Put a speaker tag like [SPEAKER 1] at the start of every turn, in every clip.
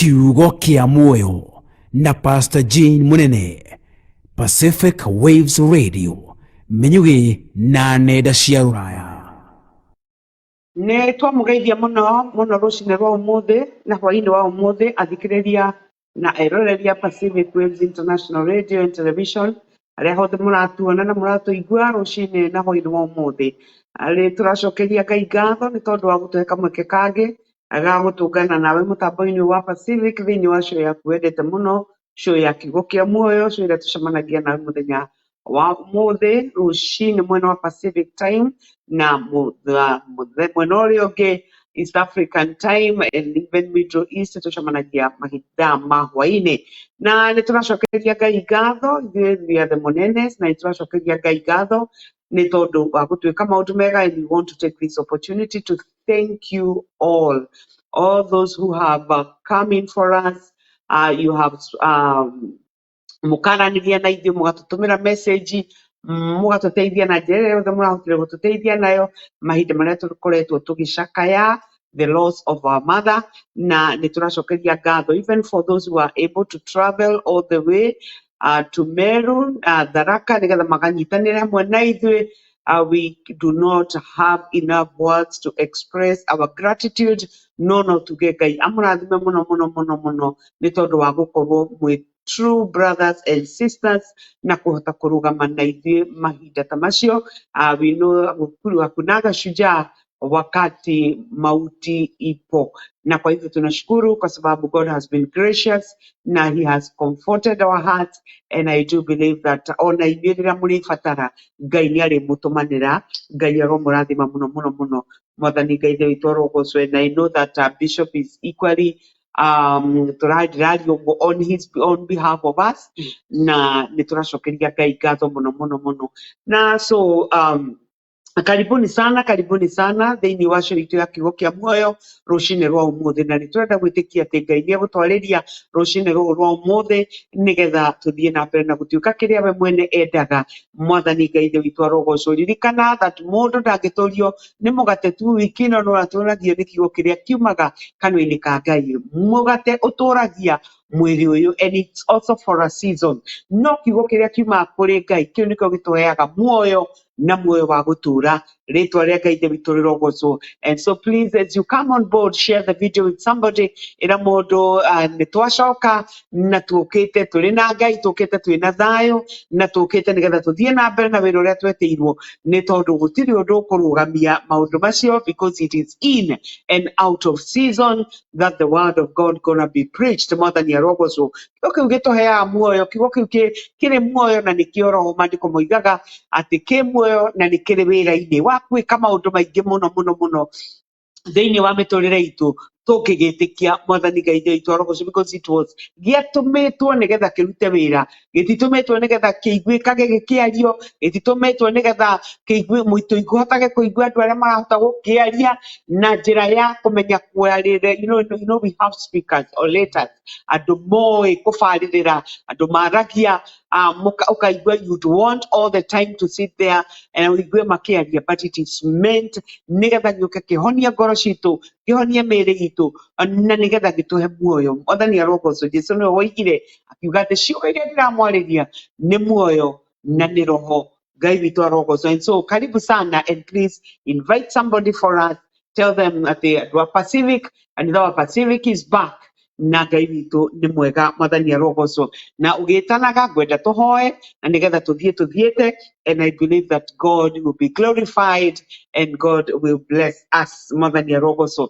[SPEAKER 1] Kiugo kia MUOYO na Pastor Jane Munene, Pacific Waves Radio, menyugi na nenda cia ruraya.
[SPEAKER 2] Ne twamugeithia muno rucine rwa umuthi na hwaini wa umuthi athikiriria na eroreria Pacific Waves International Radio and Television aria hothe muratuona na muratuigua rucine na hwaini wa umuthi. Ari turacokeria Ngai ngatho ni tondu wa gutuhe kamweke kangi aga gutungana nawe mutambo-ini wa Pacific thiini wa show yaku wendete muno, show ya Kiugo kia MUOYO, show iria tucemanagia nawe muthenya wa umuthi rucine mwena wa Pacific time na mwena uria ungi East African time and even Middle East tucemanagia mahinda ma hwaini na ni turacokeria Ngai ngatho ithuĩ the MUNENE'S na turacokeria Ngai ngatho ni tondu wa gutuika maundu mega, and we want to take this opportunity to thank you all those who have come in for us. You have mukaraniria na ithuĩ mugatutumira message mugatuteithia na njĩra ĩrĩa yothe mũrahotire gututeithia nayo mahinda marĩa tũkoretwo tũgĩcakaya the loss of our mother, na nĩ tũracokeria ngatho even for those who are able to travel all the way to Meru, Tharaka nĩgetha makanyitanĩre hamwe na ithuĩ. We do not have enough words to express our gratitude no tuge Ngai amũrathime mũno nĩ tondũ wa gũkorwo mwĩ true brothers and sisters na kuhota kurugama na ithuĩ mahinda ta macio. We know hakunaga shujaa wakati mauti ipo, na kwa hivyo tunashukuru kwa sababu God has been gracious na he has comforted our hearts, and I do believe that ona ithuĩ rĩrĩa mũrĩbatara Ngai nĩ arĩmũtũmanĩra. Ngai aromũrathima mũno mwathani Ngai ithe witũ arogocwo. And I know that Bishop is equally on behalf of us na nĩ tũracokeria Ngai ngatho mũno na so karibuni sana thiini wa show itu ya Kiugo kia MUOYO rucine rwa umuthi, na nĩ tũrenda gwĩtĩkia atĩ Ngai nĩ egũtwarĩria rucine rũrũ rwa umuthi nĩgetha tũthiĩ na mbere na gũtuĩka kĩrĩa we mwene endaga. Mwathani Ngai ithe witũ arogocwo. Ririkana that mũndũ ndangĩtũrio nĩ mũgate tu wiki ĩno, no atũragio nĩ kiugo kĩrĩa kiumaga kanua-inĩ ka Ngai. Mũgate ũtũragia mwĩrĩ ũyũ, and it's also for a season. No kiugo kĩrĩa kiumaga kũrĩ Ngai kĩu nĩkĩo gĩtũheaga muoyo na muoyo wa gũtũra. Rĩtwa rĩa Ngai ithe witũ rĩrogocwo. And so please, as you come on board, share the video with somebody. Ĩra mũndũ nĩ twacoka na tũkĩte tũrĩ na Ngai, tũkĩte twĩ na thayũ, na tũkĩte nĩgetha tũthiĩ na mbere na wĩra ũrĩa twetĩirwo, nĩ tondũ gũtirĩ ũndũ ũkũrũgamia maũndũ macio, because it is in and out of season that the word of God gonna be preached. Mwathani arogocwo. Kiugo kĩu gĩtũheaga muoyo, kiugo kĩu kĩrĩ muoyo, na nĩkĩo Roho maandĩko moigaga atĩ kĩ muoyo na nĩ kĩrĩ wĩra-inĩ wa gwĩka maũndũ maingĩ mũno thĩinĩ wa mĩtũrĩre itũ tũkĩgĩtĩkia Mwathani Ngai ithe witũ arogocwo, because it was gĩatũmĩtwo nĩgetha kĩrute wĩra. Gĩtitũmĩtwo nĩgetha kĩiguĩkage gĩkĩario, gĩtitũmĩtwo nĩgetha tũihotage kũigua andũ arĩa marahota gũkĩaria na njĩra ya kũmenya kwarĩrĩra. You know we have speakers or letters, andũ moĩ kũbarĩrĩra, andũ maragia ukaigua you'd want all the time to sit there and uigue makĩaria, but it is meant nĩgetha gĩũke kĩhonie ngoro citũ, kĩhonie mĩĩrĩ itũ, na nĩgetha gĩtũhe muoyo. Mwathani arogocwo. Jesũ nĩwe woigire akiuga atĩ ciugo iria ndĩramwarĩria nĩ muoyo na nĩ roho. Ngai witũ arogocwo. And so karibu sana, and please invite somebody for us. Tell them that they are Pacific, and our Pacific is back. Na Ngai witũ nĩ mwega. Mwathani arogocwo. Na ũgĩtanaga ngwenda tũhoe na nĩgetha tũthiĩte, and I believe that God will be glorified and God will bless us. Mwathani arogocwo.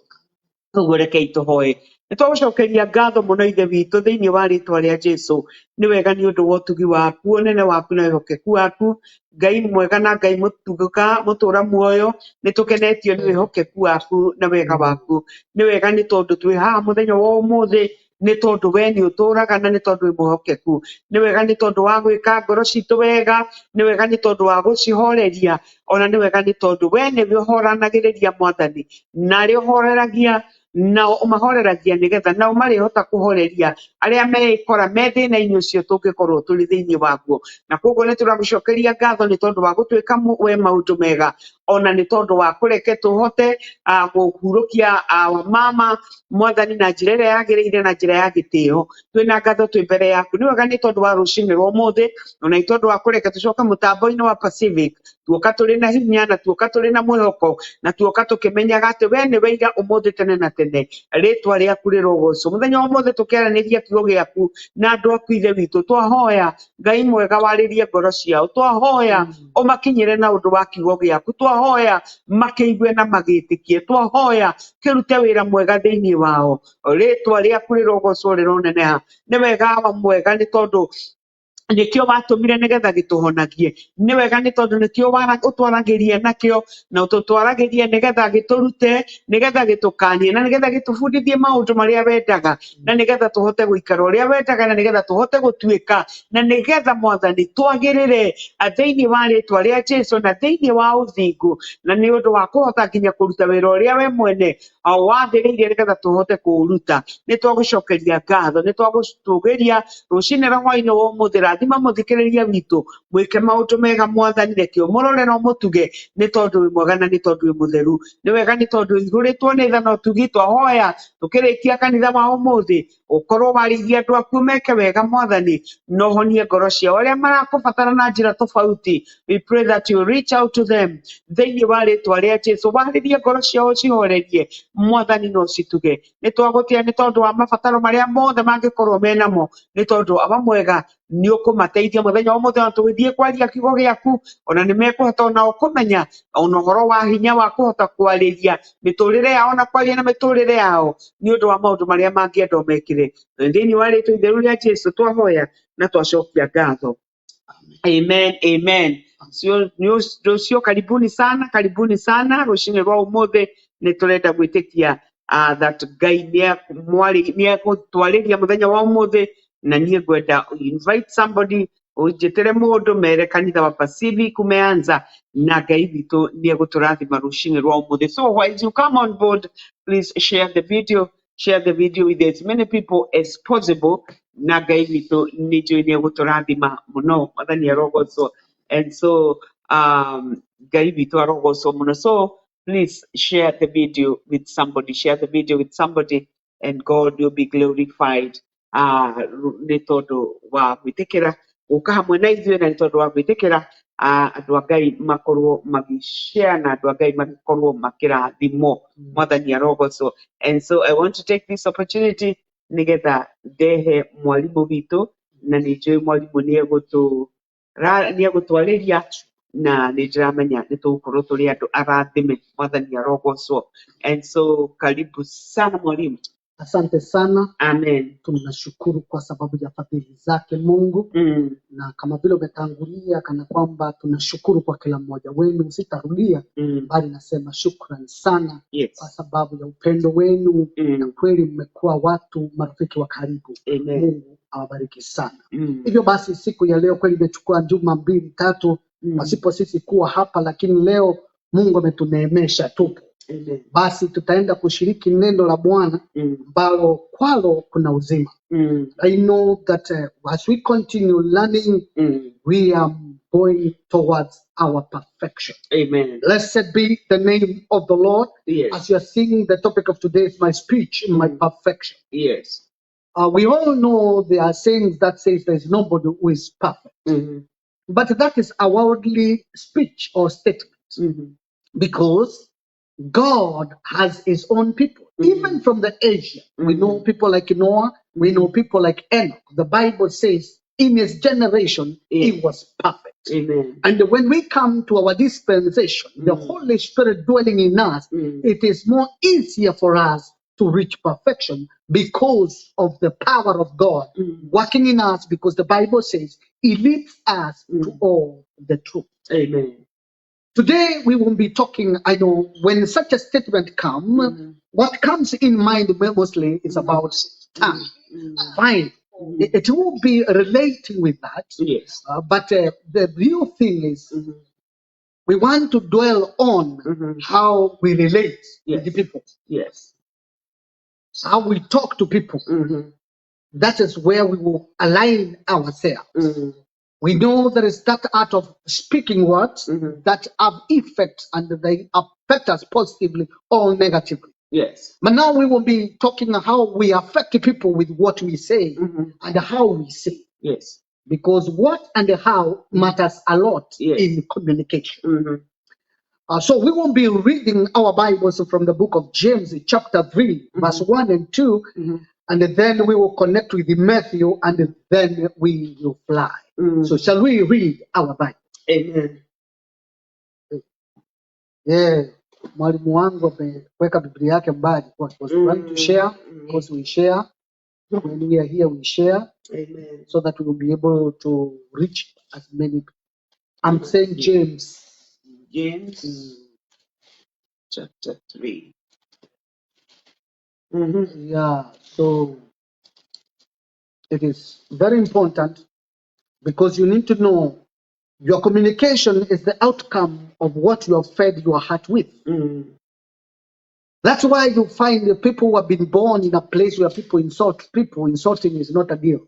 [SPEAKER 2] Ũguo rekei tũhoe. Nĩ twagũcokeria ngatho mũno ithe witũ thĩinĩ wa rĩtwa rĩa Jesũ. Nĩ wega nĩ ũndũ wa ũtugi waku, ũnene waku na wĩhokeku waku. Ngai mwega na Ngai mũtuguka mũtũra muoyo, nĩ tũkenetio nĩ wĩhokeku waku na wega waku. Nĩ wega nĩ tondũ twĩ haha mũthenya wa ũmũthĩ, nĩ tondũ we nĩ ũtũraga na nĩ tondũ wĩ mũhokeku. Nĩ wega nĩ tondũ wa gwĩka ngoro citũ wega, nĩ wega nĩ tondũ wa gũcihoreria, ona nĩ wega nĩ tondũ we nĩwe ũhoranagĩrĩria Mwathani, na arĩa ũhoreragia na ũmahoreragia nĩgetha nao marĩhota kũhoreria arĩa mekora me thĩna-inĩ ũcio tũngĩkorwo tũrĩ thĩinĩ waguo. Na koguo nĩ tũragũcokeria ngatho nĩ tondũ wa gũtwĩka we maũndũ mega, ona nĩ tondũ wa kũreke tũhote gũhurũkia mama Mwathani na njĩra ĩrĩa yagĩrĩire na njĩra ya gĩtĩo. Twĩna ngatho twĩ mbere yaku, nĩ wega nĩ tondũ wa rũcinĩ rwa ũmũthĩ, ona nĩ tondũ wa kũreka tũcoke mũtambo-inĩ wa Pacific, tuoka tũrĩ na hinya na tuoka tũrĩ na mwĩhoko na tuoka tũkĩmenyaga atĩ we nĩ wĩira ũmũthĩ tene na tene. Rĩtwa rĩaku rĩrogocwo mũthenya wa ũmũthĩ tũkĩaranĩria kiugo gĩaku na andũ aku ithe witũ. Twahoya Ngai mwega warĩrie ngoro ciao, twahoya ũmakinyĩre na ũndũ wa kiugo gĩaku, twahoya makĩigue na magĩtĩkie, twahoya kĩrute wĩra mwega thĩinĩ wao. Rĩtwa rĩaku rĩrogocwo rĩroneneha. Nĩ wega mwega nĩ tondũ nĩkĩo watũmire nĩgetha gĩtũhonagie. Nĩ wega nĩ tondũ nĩkĩo ũtwaragĩria nakĩo na ũtũtwaragĩria nĩgetha gĩtũrute, nĩgetha gĩtũkanie na nĩgetha gĩtũbundithie maũndũ marĩa wendaga, na nĩgetha tũhote gũikara ũrĩa wendaga, na nĩgetha tũhote gũtuĩka, na nĩgetha Mwathani twagĩrĩre thĩinĩ wa rĩtwa rĩa Jesũ na thĩinĩ wa ũthingu, na nĩ ũndũ wa kũhota nginya kũruta wĩra ũrĩa we mwene wathĩrĩire nĩgetha tũhote kũũruta. Nĩ twagũcokeria ngatho, nĩ twagũtũgĩria rũcinĩ rwa hwaĩ-inĩ wa ũmũthĩ. Rathima mũthikĩrĩria witũ, mwĩke maũndũ mega Mwathani, reke ũmũrore na ũmũtuge nĩ tondũ wĩ mwega na nĩ tondũ wĩ mũtheru. Nĩ wega nĩ tondũ igũrĩtwo nĩ tha na ũtugi. Twahoya tũkĩrĩkia kanitha wa ũmũthĩ, ũkorwo warĩirie andũ aku meke wega Mwathani, na ũhonie ngoro ciao arĩa marakũbatara na njĩra tofauti. We pray that you reach out to them thĩinĩ wa rĩtwa rĩa Jesũ. Warĩrie ngoro ciao cihorerie Mwathani, no cituge. Nĩ twagũtĩa nĩ tondũ wa mabataro marĩa mothe mangĩkorwo menamo, nĩ tondũ aba mwega nĩ ũkũmateithia mũthenya wa ũmũthĩ. Ona tũgĩthiĩ kwaria kiugo gĩaku, ona nĩ mekũhota onao kũmenya ona ũhoro wa hinya wa kũhota kwarĩria mĩtũrĩre yao na kwaria na mĩtũrĩre yao nĩ ũndũ wa maũndũ marĩa mangĩenda ũmekĩre. Thĩinĩ wa rĩtwa itheru rĩa Jesũ twahoya na twacokia ngatho. Amen, amen. Rũciũ karibuni sana, karibuni sana. Rũcinĩ rwa ũmũthĩ nĩ tũrenda gwĩtĩkia that Ngai nĩ egũtwarĩria mũthenya wa ũmũthĩ, na niĩ ngwenda invite somebody, ũnjĩtĩre mũndũ mere kanitha wa Pacific umeanza, na Ngai witũ nĩ egũtũrathima rũcinĩ rwa ũmũthĩ. So as you come on board, please share the video with as many people as possible, na Ngai witũ nĩ njũĩ nĩ egũtũrathima mũno. Mwathani arogocwo. And so Ngai witũ arogocwo mũno. So please share the video with somebody, and God will be glorified. Nĩ tondũ wa gwĩtĩkĩra gũka hamwe na ithuĩ, na nĩ tondũ wa gwĩtĩkĩra andũ a Ngai makorwo magĩshare na andũ a Ngai makorwo makĩrathimwo. Mwathani arogocwo. And so I want to take this opportunity nĩgetha ndehe mwarimũ witũ, na nĩ njũĩ mwarimũ nĩ egũtwarĩria, na nĩ ndĩramenya nĩ tũgũkorwo tũrĩ andũ arathime. Mwathani arogocwo. And so karibu sana mwalimu.
[SPEAKER 3] Asante sana.
[SPEAKER 2] Amen.
[SPEAKER 3] Tunashukuru kwa sababu ya fadhili zake Mungu. Na kama vile umetangulia kana kwamba tunashukuru kwa kila mmoja wenu, sitarudia bali nasema shukrani sana.
[SPEAKER 2] Yes.
[SPEAKER 3] Kwa sababu ya upendo wenu, na kweli mmekuwa watu marafiki wa karibu.
[SPEAKER 2] Amen.
[SPEAKER 3] Mungu awabariki sana. Hivyo basi siku ya leo kweli imechukua juma 2-3 pasipo sisi kuwa hapa, lakini leo Mungu ametuneemesha tupo.
[SPEAKER 2] Amen.
[SPEAKER 3] Basi tutaenda kushiriki neno la Bwana ambalo kwalo kuna uzima. I know that as we continue learning, we are going towards our perfection.
[SPEAKER 2] Amen.
[SPEAKER 3] Blessed be the name of the Lord.
[SPEAKER 2] Yes.
[SPEAKER 3] As you are seeing, the topic of today is my speech, my perfection.
[SPEAKER 2] Yes.
[SPEAKER 3] We all know there are sayings that says there is nobody who is perfect. But that is a worldly speech or statement. Because God has his own people. Even from the Asia, we know people like Noah, we know people like Enoch. The Bible says in his generation, he was perfect.
[SPEAKER 2] Amen.
[SPEAKER 3] And when we come to our dispensation, the Holy Spirit dwelling in us, it is more easier for us to reach perfection because of the power of God working in us, because the Bible says he leads us to all the truth.
[SPEAKER 2] Amen.
[SPEAKER 3] Today we will be talking, I know when such a statement comes, what comes in mind mostly is about time. Fine. It will be relating with that.
[SPEAKER 2] Yes.
[SPEAKER 3] But the real thing is we want to dwell on how we relate with the people.
[SPEAKER 2] Yes.
[SPEAKER 3] how we talk to people. That is where we will align ourselves. We know there is that art of speaking words that have effects and they affect us positively or negatively.
[SPEAKER 2] Yes.
[SPEAKER 3] But now we will be talking how we affect people with what we say and how we say.
[SPEAKER 2] Yes.
[SPEAKER 3] Because what and how matters a lot in communication. So we will be reading our Bibles from the book of James, chapter 3, verse 1 and 2. And then we will connect with Matthew and then we will fly. So shall we read our Bible?
[SPEAKER 2] Amen.
[SPEAKER 3] Yeah. Mwalimu wangu ameweka Biblia yake mbali. Was trying to share because we share. When we are here, we share.
[SPEAKER 2] Amen.
[SPEAKER 3] So that we will be able to reach as many people. I'm saying James.
[SPEAKER 2] James chapter 3.
[SPEAKER 3] Yeah, so it is very important because you need to know your communication is the outcome of what you have fed your heart with. That's why you find the people who have been born in a place where people insult people. Insulting is not a deal.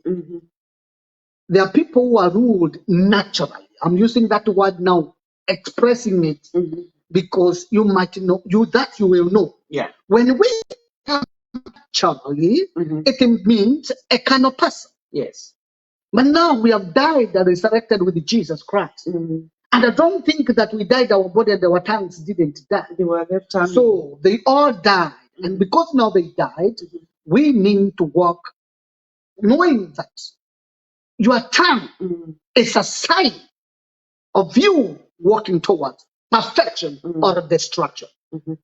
[SPEAKER 3] There are people who are ruled naturally. I'm using that word now, expressing it because you might know you will know.
[SPEAKER 2] Yeah.
[SPEAKER 3] When we come naturally, it means a kind of person.
[SPEAKER 2] Yes.
[SPEAKER 3] But now we have died and resurrected with Jesus Christ. And I don't think that we died, our body and our tongues didn't die.
[SPEAKER 2] They were left hand.
[SPEAKER 3] So they all died. And because now they died, we need to walk knowing that your tongue is a sign of you walking towards perfection or destruction.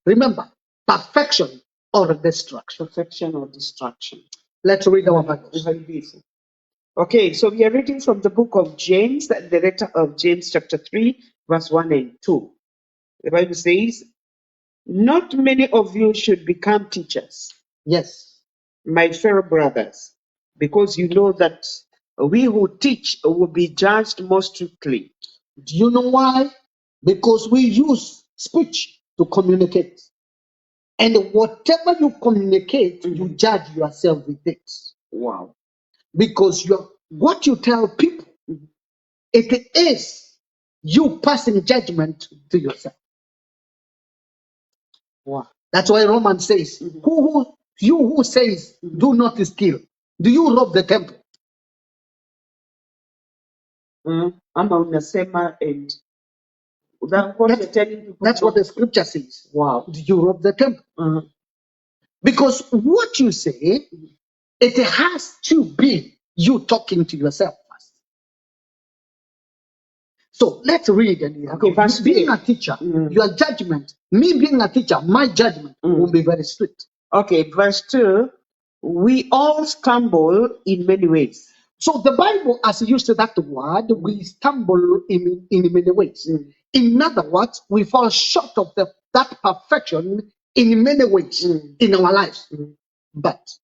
[SPEAKER 3] Remember, perfection or destruction.
[SPEAKER 2] Perfection or destruction.
[SPEAKER 3] Let's read our Bibles.
[SPEAKER 2] Okay, so we are reading from the book of James, the letter of James, chapter 3, verse 1 and 2. The Bible says, "Not many of you should become teachers,
[SPEAKER 3] Yes.
[SPEAKER 2] my fellow brothers, because you know that we who teach will be judged more strictly."
[SPEAKER 3] Do you know why? Because we use speech to communicate. And whatever you communicate, you judge yourself with it.
[SPEAKER 2] Wow.
[SPEAKER 3] Because what you tell people, it is you passing judgment to yourself.
[SPEAKER 2] Wow.
[SPEAKER 3] That's why Romans says, who says, do not steal? Do you rob the temple?
[SPEAKER 2] Ama unasema and that what you're telling people.
[SPEAKER 3] That's what the scripture says.
[SPEAKER 2] Wow.
[SPEAKER 3] Do you rob the temple? Because what you say, it has to be you talking to yourself first. So let's read.
[SPEAKER 2] Okay, verse
[SPEAKER 3] being
[SPEAKER 2] 3.
[SPEAKER 3] a teacher, your judgment, me being a teacher, my judgment will be very strict.
[SPEAKER 2] Okay, verse 2. We all stumble in many ways.
[SPEAKER 3] So the Bible has used that word, we stumble in many ways. In other words, we fall short of that perfection in many ways in our lives. But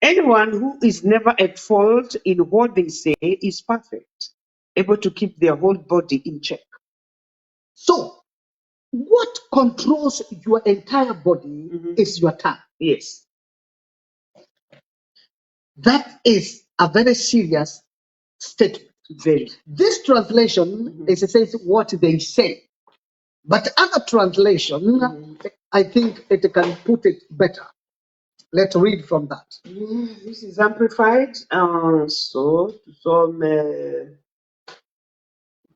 [SPEAKER 2] anyone who is never at fault in what they say is perfect, able to keep their whole body in check.
[SPEAKER 3] So, what controls your entire body is your tongue.
[SPEAKER 2] Yes.
[SPEAKER 3] That is a very serious statement.
[SPEAKER 2] Very.
[SPEAKER 3] This translation is it says what they say, but other translation, I think it can put it better. Let's read from that.
[SPEAKER 2] This is amplified. So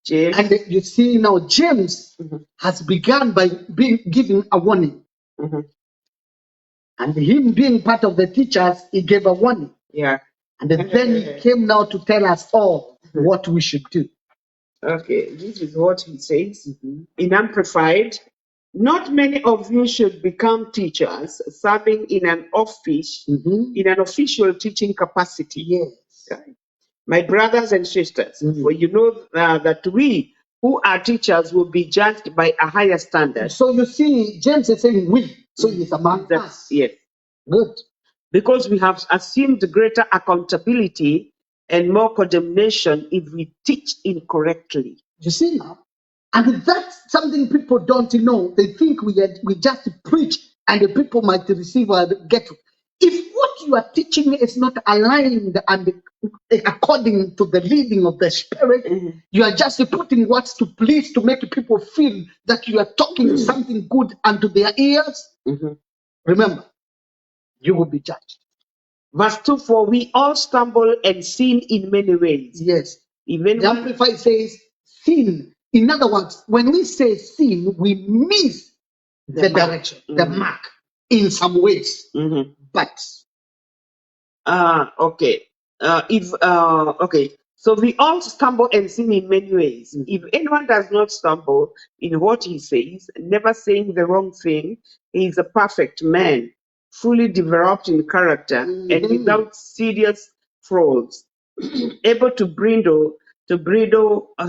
[SPEAKER 2] James.
[SPEAKER 3] And you see now James has begun by giving a warning. And him being part of the teachers, he gave a warning.
[SPEAKER 2] Yeah.
[SPEAKER 3] And then he came now to tell us all what we should do.
[SPEAKER 2] Okay, this is what he says in Amplified. Not many of you should become teachers serving in an office, in an official teaching capacity.
[SPEAKER 3] Yes.
[SPEAKER 2] Okay. My brothers and sisters, for you know that we who are teachers will be judged by a higher standard.
[SPEAKER 3] So you see, James is saying we. So he's among us.
[SPEAKER 2] Yes.
[SPEAKER 3] Good.
[SPEAKER 2] Because we have assumed greater accountability and more condemnation if we teach incorrectly.
[SPEAKER 3] You see now? And that's something people don't know. They think we just preach and the people might receive or get. you are teaching is not aligned and according to the leading of the Spirit, you are just putting words to please to make people feel that you are talking something good unto their ears. Remember, you will be judged.
[SPEAKER 2] Verse 2, for we all stumble and sin in many ways.
[SPEAKER 3] Yes.
[SPEAKER 2] Even
[SPEAKER 3] The
[SPEAKER 2] when
[SPEAKER 3] Amplified says sin. In other words, when we say sin, we miss the
[SPEAKER 2] mark.
[SPEAKER 3] direction, the mark in some ways. But
[SPEAKER 2] okay. Okay. So we all stumble and sin in many ways. If anyone does not stumble in what he says, never saying the wrong thing, he is a perfect man, fully developed in character and without serious flaws, able to bridle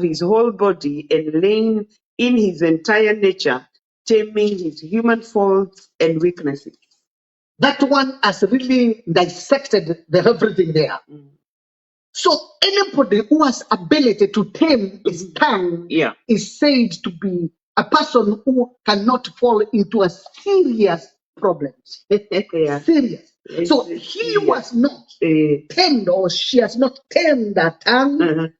[SPEAKER 2] his whole body and laying in his entire nature, taming his human faults and weaknesses.
[SPEAKER 3] that one has really dissected the everything there. So anybody who has ability to tame his tongue is said to be a person who cannot fall into a serious problem. Serious. So he was not tamed, or she has not tamed that tongue.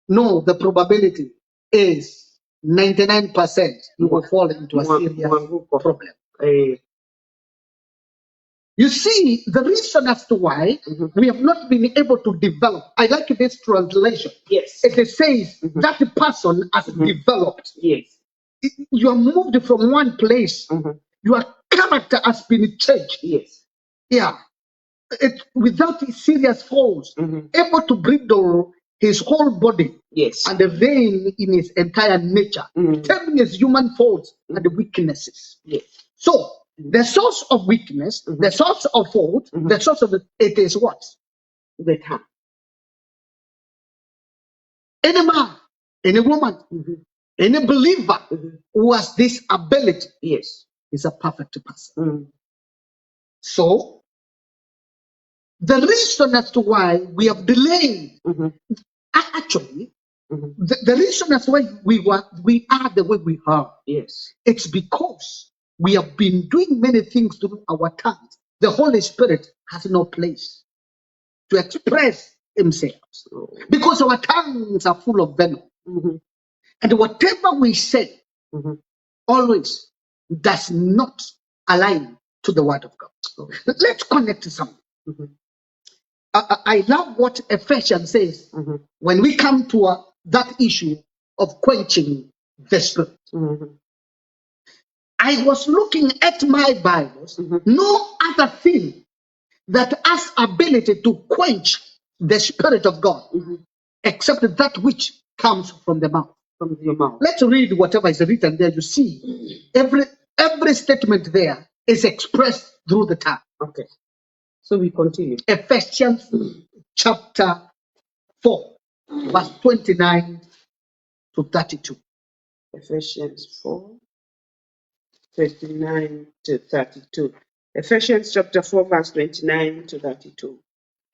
[SPEAKER 3] No, the probability is 99% you will fall into a serious problem. You see, the reason as to why we have not been able to develop, I like this translation.
[SPEAKER 2] Yes.
[SPEAKER 3] It says that the person has developed.
[SPEAKER 2] Yes.
[SPEAKER 3] You are moved from one place. Your character has been changed.
[SPEAKER 2] Yes.
[SPEAKER 3] Yeah. Without serious faults, able to bridle his whole body.
[SPEAKER 2] Yes.
[SPEAKER 3] And the vein in his entire nature, telling his human faults and weaknesses.
[SPEAKER 2] Yes.
[SPEAKER 3] So, the source of weakness, the source of fault, the source of it is what?
[SPEAKER 2] The tongue.
[SPEAKER 3] Any man, any woman, any believer who has this ability is a perfect person. So, the reason as to why we have delayed, actually, the reason as why we are the way we are, it's because we have been doing many things to our tongues. The Holy Spirit has no place to express himself because our tongues are full of venom. And whatever we say always does not align to the word of God. Let's connect to something. I love what Ephesians says when we come to that issue of quenching the spirit. I was looking at my Bibles, no other thing that has ability to quench the Spirit of God except that which comes from the mouth. From your mouth. Let's read whatever is written there. You see, every statement there is expressed through the tongue.
[SPEAKER 2] Okay. So we continue.
[SPEAKER 3] Ephesians chapter 4, verse 29 to 32.
[SPEAKER 2] Ephesians 4, 29 to 32. Ephesians chapter 4, verse 29 to 32.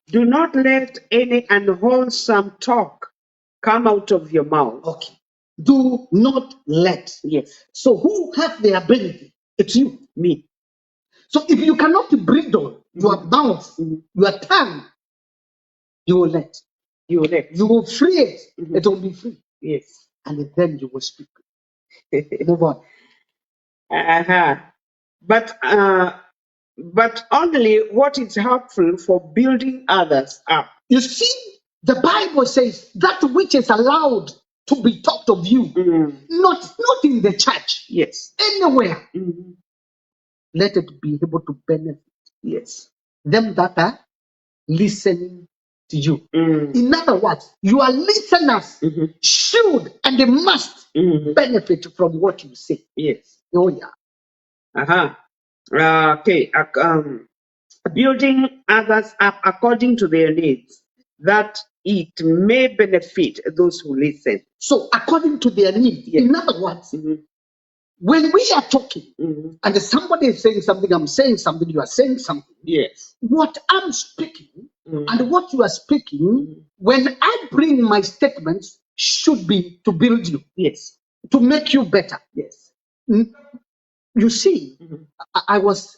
[SPEAKER 2] Do not let any unwholesome talk come out of your mouth.
[SPEAKER 3] Okay. Do not let.
[SPEAKER 2] Yes.
[SPEAKER 3] So who has the ability? It's you.
[SPEAKER 2] Me.
[SPEAKER 3] So if you cannot bridle your mouth, your tongue, you will let.
[SPEAKER 2] You will let.
[SPEAKER 3] You will free it. It will be free.
[SPEAKER 2] Yes.
[SPEAKER 3] And then you will speak. Move on.
[SPEAKER 2] But only what is helpful for building others up.
[SPEAKER 3] You see, the Bible says that which is allowed to be talked of you, not in the church.
[SPEAKER 2] Yes.
[SPEAKER 3] Anywhere. Let it be able to benefit.
[SPEAKER 2] Yes.
[SPEAKER 3] Them that are listening to you. In other words, your listeners should and they must benefit from what you say.
[SPEAKER 2] Yes.
[SPEAKER 3] Oh yeah.
[SPEAKER 2] Okay. Building others up according to their needs, that it may benefit those who listen.
[SPEAKER 3] So according to their needs. Yes. In other words, when we are talking and somebody is saying something, I'm saying something, you are saying something.
[SPEAKER 2] Yes.
[SPEAKER 3] What I'm speaking and what you are speaking, when I bring my statements, should be to build you.
[SPEAKER 2] Yes.
[SPEAKER 3] To make you better.
[SPEAKER 2] Yes.
[SPEAKER 3] you see,
[SPEAKER 2] Mhm.
[SPEAKER 3] I was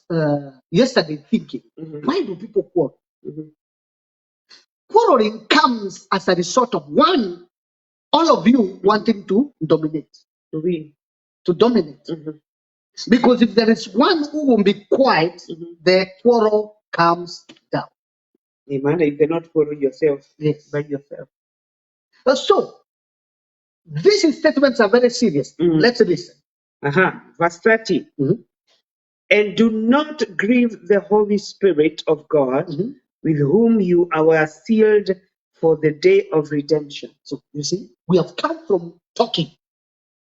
[SPEAKER 3] yesterday thinking,
[SPEAKER 2] Mhm.
[SPEAKER 3] why do people quarrel?
[SPEAKER 2] Mhm.
[SPEAKER 3] Quarreling comes as a result of one, all of you wanting to dominate.
[SPEAKER 2] To win.
[SPEAKER 3] To dominate.
[SPEAKER 2] Mhm.
[SPEAKER 3] Because if there is one who will be quiet,
[SPEAKER 2] Mhm.
[SPEAKER 3] the quarrel comes down.
[SPEAKER 2] Amen. You cannot follow yourself
[SPEAKER 3] Yes.
[SPEAKER 2] by yourself.
[SPEAKER 3] So, these statements are very serious.
[SPEAKER 2] Mhm.
[SPEAKER 3] Let's listen.
[SPEAKER 2] Verse 30.
[SPEAKER 3] Mhm.
[SPEAKER 2] And do not grieve the Holy Spirit of God,
[SPEAKER 3] Mhm.
[SPEAKER 2] with whom you are sealed for the day of redemption.
[SPEAKER 3] So, you see, we have come from talking,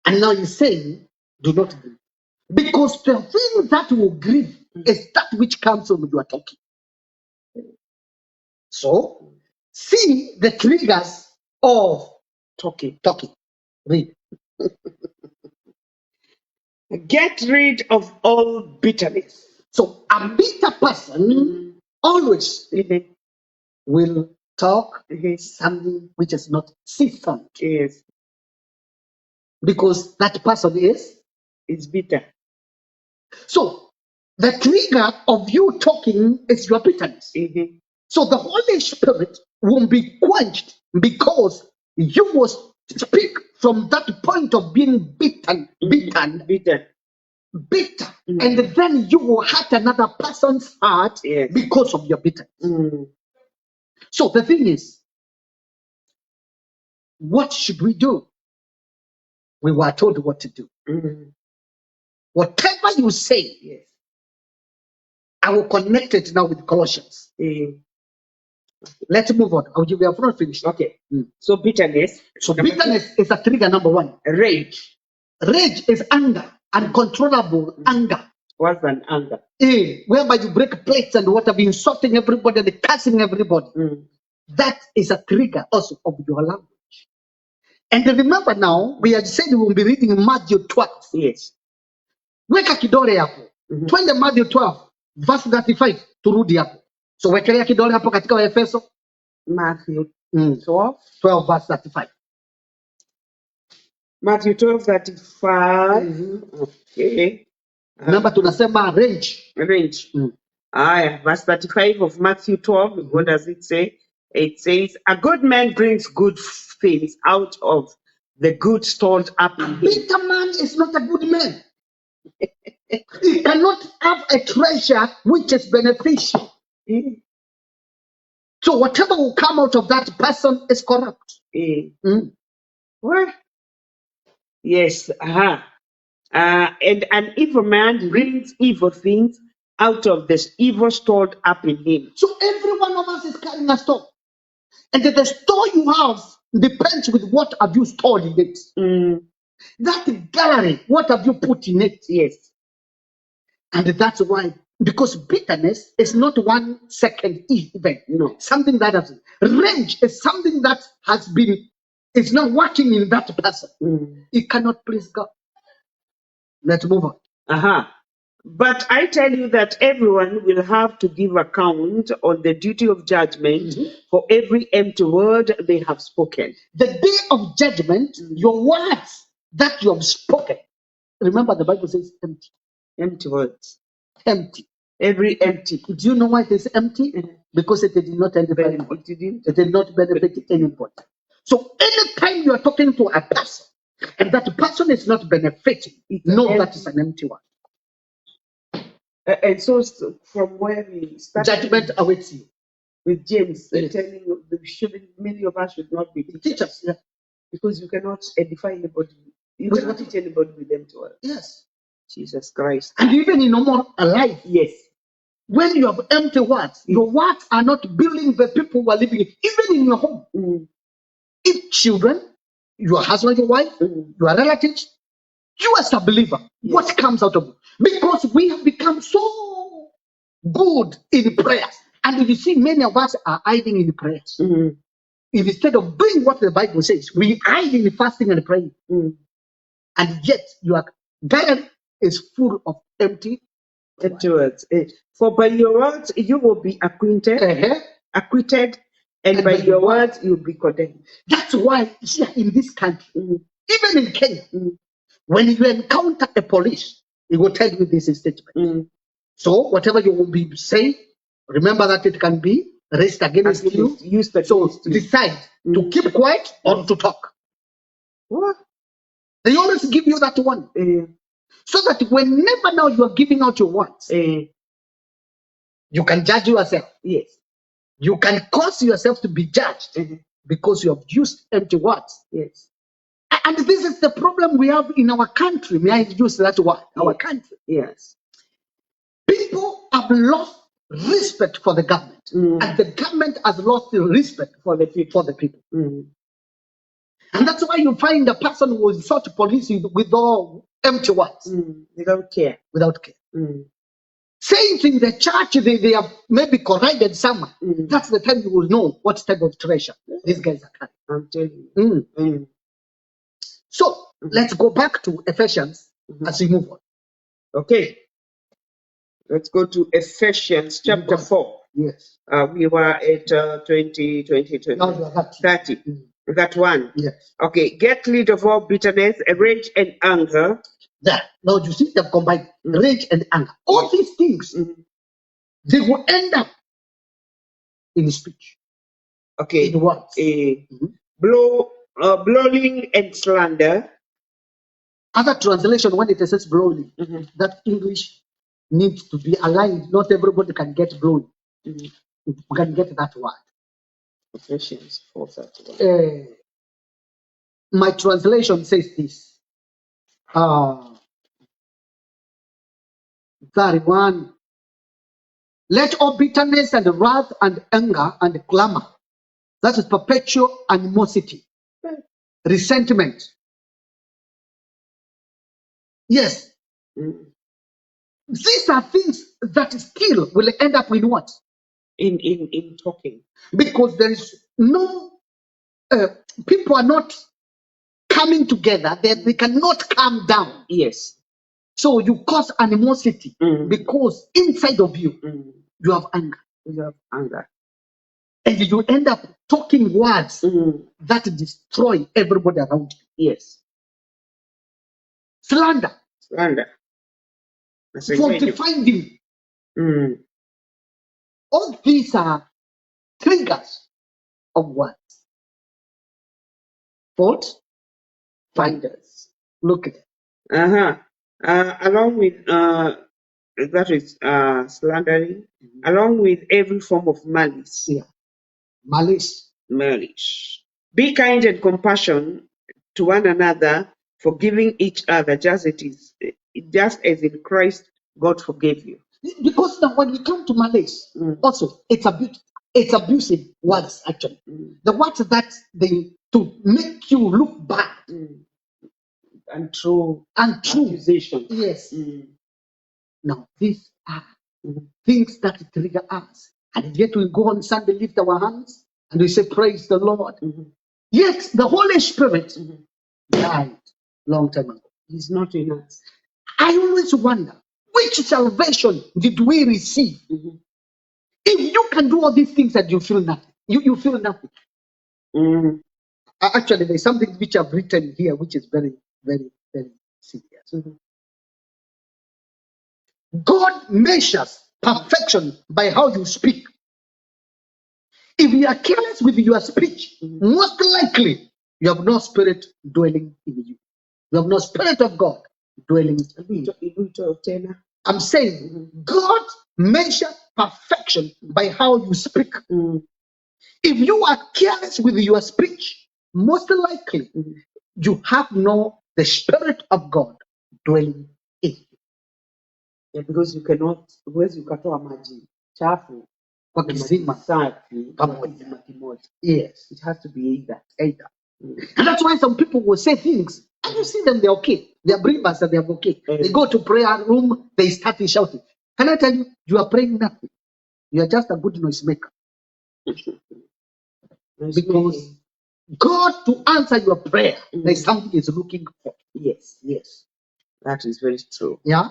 [SPEAKER 3] and now he's saying, do not grieve. Because the thing that will grieve is that which comes when you are talking. So, see the triggers of
[SPEAKER 2] Talking.
[SPEAKER 3] Read.
[SPEAKER 2] Get rid of all bitterness.
[SPEAKER 3] So, a bitter person always
[SPEAKER 2] Mhm.
[SPEAKER 3] will talk
[SPEAKER 2] Mhm.
[SPEAKER 3] something which is not seasoned.
[SPEAKER 2] Yes,
[SPEAKER 3] Because that person is.
[SPEAKER 2] it's bitter.
[SPEAKER 3] So, the trigger of you talking is your bitterness.
[SPEAKER 2] Mhm.
[SPEAKER 3] So, the Holy Spirit won't be quenched because you will speak from that point of being bitter,
[SPEAKER 2] Bitter.
[SPEAKER 3] and then you will hurt another person's heart
[SPEAKER 2] Yes.
[SPEAKER 3] because of your bitterness.
[SPEAKER 2] Mm.
[SPEAKER 3] So, the thing is, what should we do? We were told what to do.
[SPEAKER 2] Mm.
[SPEAKER 3] Whatever you say,
[SPEAKER 2] Yes.
[SPEAKER 3] I will connect it now with Colossians.
[SPEAKER 2] Mm.
[SPEAKER 3] Let's move on. We have not finished.
[SPEAKER 2] Okay.
[SPEAKER 3] Mm.
[SPEAKER 2] So bitterness.
[SPEAKER 3] So
[SPEAKER 2] Number
[SPEAKER 3] bitterness is a trigger number one.
[SPEAKER 2] two, rage.
[SPEAKER 3] Rage is anger, uncontrollable anger.
[SPEAKER 2] What's an anger?
[SPEAKER 3] Whereby you break plates and whatever, insulting everybody and cursing everybody.
[SPEAKER 2] Mm.
[SPEAKER 3] That is a trigger also of your language. And remember now, we had said we will be reading Matthew 12.
[SPEAKER 2] Yes.
[SPEAKER 3] Weka kidole hapo. Twende Matthew 12, verse 35, turudi hapo. So wekelea kidole hapo katika Waefeso.
[SPEAKER 2] Matthew 12.
[SPEAKER 3] 12 verse 35.
[SPEAKER 2] Matthew 12:35. Okay.
[SPEAKER 3] Remember tunasema range.
[SPEAKER 2] Range. Verse 35 of Matthew 12. What does it say? It says, a good man brings good things out of the good stored up in him.
[SPEAKER 3] Bitter man is not a good man. He cannot have a treasure which is beneficial. So whatever will come out of that person is corrupt.
[SPEAKER 2] Well, yes. And an evil man brings evil things out of this evil stored up in him.
[SPEAKER 3] So every one of us is carrying a store. And the store you have depends with what have you stored in it. That gallery, what have you put in it?
[SPEAKER 2] Yes.
[SPEAKER 3] And that's why, because bitterness is not 1 second event.
[SPEAKER 2] No.
[SPEAKER 3] Something that has rage is something that has been, is not working in that person. It cannot please God. Let's move on.
[SPEAKER 2] But I tell you that everyone will have to give account on the duty of judgment for every empty word they have spoken.
[SPEAKER 3] The day of judgment, your words that you have spoken. Remember, the Bible says empty.
[SPEAKER 2] Empty words.
[SPEAKER 3] Empty.
[SPEAKER 2] Every empty.
[SPEAKER 3] Do you know why it is empty? Because it did not edify anybody. It did not benefit anybody. So anytime you are talking to a person and that person is not benefiting, know that is an empty one.
[SPEAKER 2] And so from where we started,
[SPEAKER 3] Judgment awaits you.
[SPEAKER 2] With James telling you many of us should not be teachers.
[SPEAKER 3] Yeah.
[SPEAKER 2] Because you cannot edify anybody. You cannot teach anybody with empty words.
[SPEAKER 3] Yes.
[SPEAKER 2] Jesus Christ.
[SPEAKER 3] And even in normal life.
[SPEAKER 2] Yes.
[SPEAKER 3] When you have empty words, your words are not building the people who are living it. Even in your home. If children, your husband, your wife, your relatives, you as a believer, what comes out of it? Because we have become so good in prayers. And if you see, many of us are hiding in prayers. Instead of doing what the Bible says, we hide in fasting and praying. And yet, your garden is full of empty
[SPEAKER 2] words. For by your words you will be acquitted, and by your words you'll be condemned.
[SPEAKER 3] That's why here in this country, even in Kenya, when you encounter a police, He will tell you this statement. So whatever you will be saying, remember that it can be raised against you. So decide to keep quiet or to talk.
[SPEAKER 2] What?
[SPEAKER 3] They always give you that one. So that whenever now you are giving out your words, you can judge yourself.
[SPEAKER 2] Yes.
[SPEAKER 3] You can cause yourself to be judged because you have used empty words.
[SPEAKER 2] Yes.
[SPEAKER 3] And this is the problem we have in our country. May I use that word? Our country.
[SPEAKER 2] Yes.
[SPEAKER 3] People have lost respect for the government. And the government has lost the respect for the people. And that's why you find a person who will insult police with all empty words.
[SPEAKER 2] Without care.
[SPEAKER 3] Without care. Saying in the church they have maybe corrected someone. That's the time you will know what type of treasure these guys are carrying.
[SPEAKER 2] I'm telling you.
[SPEAKER 3] So let's go back to Ephesians as we move on.
[SPEAKER 2] Okay. Let's go to Ephesians chapter 4.
[SPEAKER 3] Yes.
[SPEAKER 2] We were at 20,
[SPEAKER 3] Now you are
[SPEAKER 2] 30. That one.
[SPEAKER 3] Yes.
[SPEAKER 2] Okay. Get rid of all bitterness, rage, and anger.
[SPEAKER 3] There. Now you see them combined. Rage and anger. All these things, they will end up in speech.
[SPEAKER 2] Okay.
[SPEAKER 3] In words.
[SPEAKER 2] Blowing and slander.
[SPEAKER 3] Other translation, when it says blowing, that English needs to be aligned. Not everybody can get blowing. We can get that word.
[SPEAKER 2] Ephesians 4:31.
[SPEAKER 3] My translation says this. 31. Let all bitterness and wrath and anger and clamor, that is perpetual animosity, resentment. Yes. These are things that still will end up in what?
[SPEAKER 2] In talking.
[SPEAKER 3] Because there is no, people are not coming together, they cannot calm down.
[SPEAKER 2] Yes.
[SPEAKER 3] So you cause animosity because inside of you, you have anger.
[SPEAKER 2] You have anger.
[SPEAKER 3] And you end up talking words that destroy everybody around you.
[SPEAKER 2] Yes.
[SPEAKER 3] Slander.
[SPEAKER 2] Fault-finding.
[SPEAKER 3] All these are triggers of words. Fault finders. Look at it.
[SPEAKER 2] Along with that is slandering, along with every form of malice.
[SPEAKER 3] Yeah. Malice.
[SPEAKER 2] Be kind and compassionate to one another, forgiving each other, just as in Christ God forgave you.
[SPEAKER 3] Because now when we come to malice, also it's abusive words actually. The words that they to make you look bad.
[SPEAKER 2] Untrue
[SPEAKER 3] accusation. Yes. Now these are things that trigger us. And yet we go on Sunday, lift our hands, and we say, praise the Lord. Yet the Holy Spirit died long time ago.
[SPEAKER 2] He's not in us.
[SPEAKER 3] I always wonder, which salvation did we receive? If you can do all these things and you feel nothing, you feel nothing. Actually, there's something which I've written here, which is very, very, very serious. God measures perfection by how you speak. If you are careless with your speech, most likely you have no spirit dwelling in you. You have no spirit of God dwelling in you. I'm saying God measures perfection by how you speak. If you are careless with your speech, most likely you have no the spirit of God dwelling in you.
[SPEAKER 2] Yeah, because you cannot, huwezi ukatoa maji chafu
[SPEAKER 3] Kwa kisima
[SPEAKER 2] safi
[SPEAKER 3] pamoja.
[SPEAKER 2] kimoja.
[SPEAKER 3] Yes.
[SPEAKER 2] It has to be either.
[SPEAKER 3] And that's why some people will say things, and you see them, they're okay. They're believers and they're okay. They go to prayer room, they start shouting. Can I tell you, you are praying nothing. You are just a good noise maker. Because God to answer your prayer, there's something He's looking for.
[SPEAKER 2] Yes. That is very true.
[SPEAKER 3] Yeah?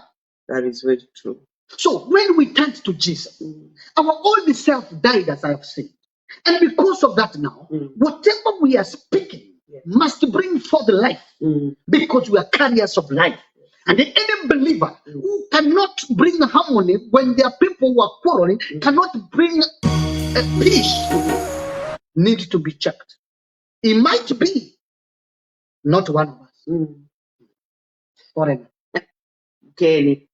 [SPEAKER 2] That is very true.
[SPEAKER 3] So when we turn to Jesus, our old self died, as I have said. And because of that now, whatever we are speaking must bring forth life. Because we are carriers of life. And any believer who cannot bring harmony when there are people who are quarreling, cannot bring peace, need to be checked. It might be not one of us. Foreigner.
[SPEAKER 2] Kenny.